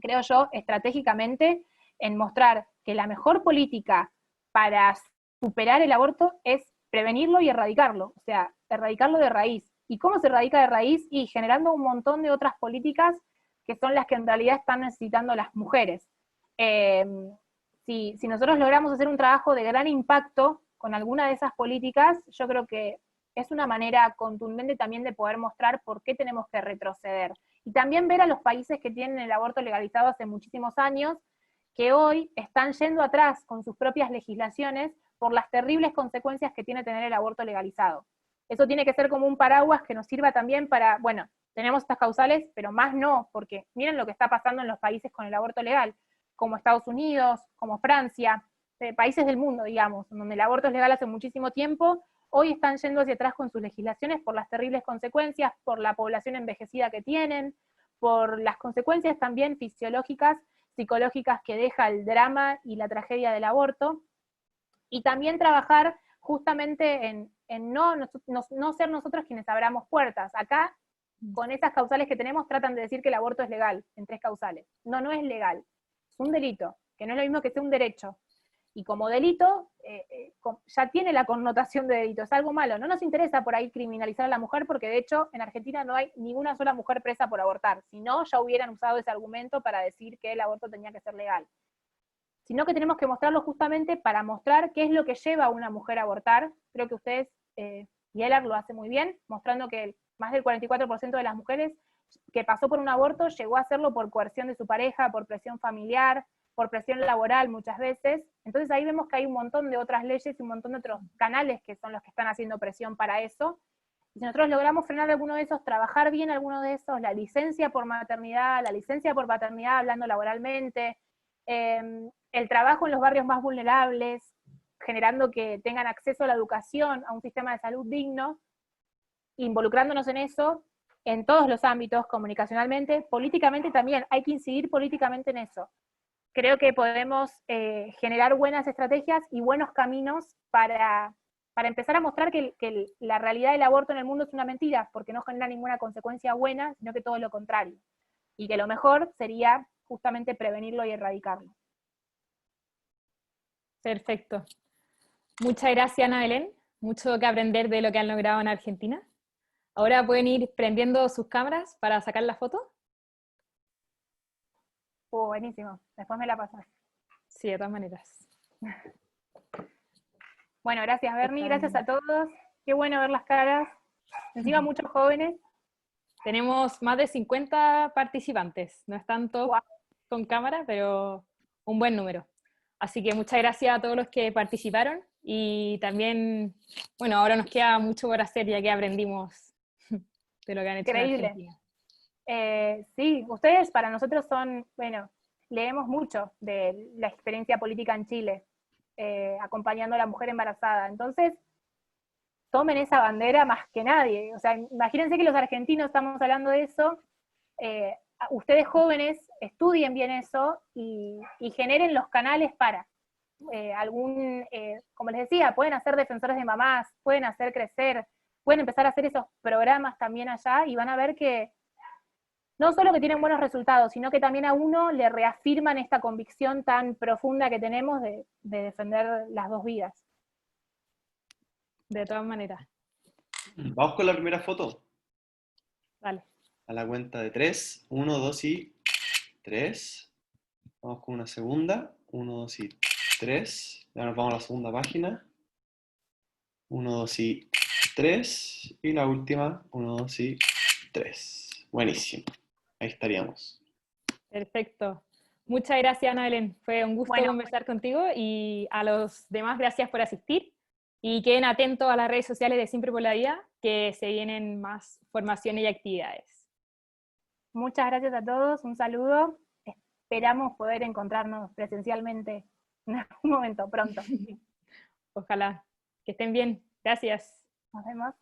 creo yo, estratégicamente en mostrar que la mejor política para superar el aborto es prevenirlo y erradicarlo, o sea, erradicarlo de raíz. ¿Y cómo se erradica de raíz? Y generando un montón de otras políticas que son las que en realidad están necesitando las mujeres. Si nosotros logramos hacer un trabajo de gran impacto con alguna de esas políticas, yo creo que es una manera contundente también de poder mostrar por qué tenemos que retroceder. Y también ver a los países que tienen el aborto legalizado hace muchísimos años, que hoy están yendo atrás con sus propias legislaciones por las terribles consecuencias que tiene tener el aborto legalizado. Eso tiene que ser como un paraguas que nos sirva también para, bueno, tenemos estas causales, pero más no, porque miren lo que está pasando en los países con el aborto legal, como Estados Unidos, como Francia, países del mundo, digamos, donde el aborto es legal hace muchísimo tiempo, hoy están yendo hacia atrás con sus legislaciones por las terribles consecuencias, por la población envejecida que tienen, por las consecuencias también fisiológicas, psicológicas que deja el drama y la tragedia del aborto, y también trabajar justamente en no ser nosotros quienes abramos puertas. Acá, con esas causales que tenemos, tratan de decir que el aborto es legal, en 3 causales. No, no es legal. Es un delito, que no es lo mismo que sea un derecho. Y como delito, ya tiene la connotación de delito, es algo malo. No nos interesa por ahí criminalizar a la mujer, porque de hecho en Argentina no hay ninguna sola mujer presa por abortar. Si no, ya hubieran usado ese argumento para decir que el aborto tenía que ser legal. Sino que tenemos que mostrarlo justamente para mostrar qué es lo que lleva a una mujer a abortar. Creo que ustedes, Yelar lo hace muy bien, mostrando que más del 44% de las mujeres que pasó por un aborto llegó a hacerlo por coerción de su pareja, por presión familiar, por presión laboral muchas veces. Entonces ahí vemos que hay un montón de otras leyes y un montón de otros canales que son los que están haciendo presión para eso. Y si nosotros logramos frenar alguno de esos, trabajar bien alguno de esos, la licencia por maternidad, la licencia por paternidad, hablando laboralmente, el trabajo en los barrios más vulnerables, generando que tengan acceso a la educación, a un sistema de salud digno, involucrándonos en eso, en todos los ámbitos, comunicacionalmente, políticamente también, hay que incidir políticamente en eso. Creo que podemos generar buenas estrategias y buenos caminos para empezar a mostrar que la realidad del aborto en el mundo es una mentira, porque no genera ninguna consecuencia buena, sino que todo lo contrario. Y que lo mejor sería justamente prevenirlo y erradicarlo. Perfecto. Muchas gracias, Ana Belén. Mucho que aprender de lo que han logrado en Argentina. Ahora pueden ir prendiendo sus cámaras para sacar la foto. Buenísimo. Después me la pasas. Sí, de todas maneras. Bueno, gracias, Bernie. Gracias a todos. Qué bueno ver las caras. Encima muchos jóvenes. Tenemos más de 50 participantes. No están todos con cámara, pero un buen número. Así que muchas gracias a todos los que participaron y también, bueno, ahora nos queda mucho por hacer ya que aprendimos de lo que han hecho Increíble. en Argentina. Sí, ustedes para nosotros son, bueno, leemos mucho de la experiencia política en Chile, acompañando a la mujer embarazada. Entonces, tomen esa bandera más que nadie. O sea, imagínense que los argentinos estamos hablando de eso, ustedes jóvenes estudien bien eso y generen los canales para como les decía, pueden hacer defensores de mamás, pueden hacer crecer, pueden empezar a hacer esos programas también allá y van a ver que no solo que tienen buenos resultados, sino que también a uno le reafirman esta convicción tan profunda que tenemos de defender las dos vidas. De todas maneras. Vamos con la primera foto. Dale. A la cuenta de 3. 1, 2 y 3. Vamos con una segunda. 1, 2 y 3. Ya nos vamos a la segunda página. 1, 2 y 3. Y la última. 1, 2 y 3. Buenísimo. Ahí estaríamos. Perfecto. Muchas gracias, Ana Belén. Fue un gusto Bueno. conversar contigo, y a los demás, gracias por asistir. Y queden atentos a las redes sociales de Siempre por la Vida, que se vienen más formaciones y actividades. Muchas gracias a todos, un saludo. Esperamos poder encontrarnos presencialmente en algún momento pronto. Ojalá. Que estén bien. Gracias. Nos vemos.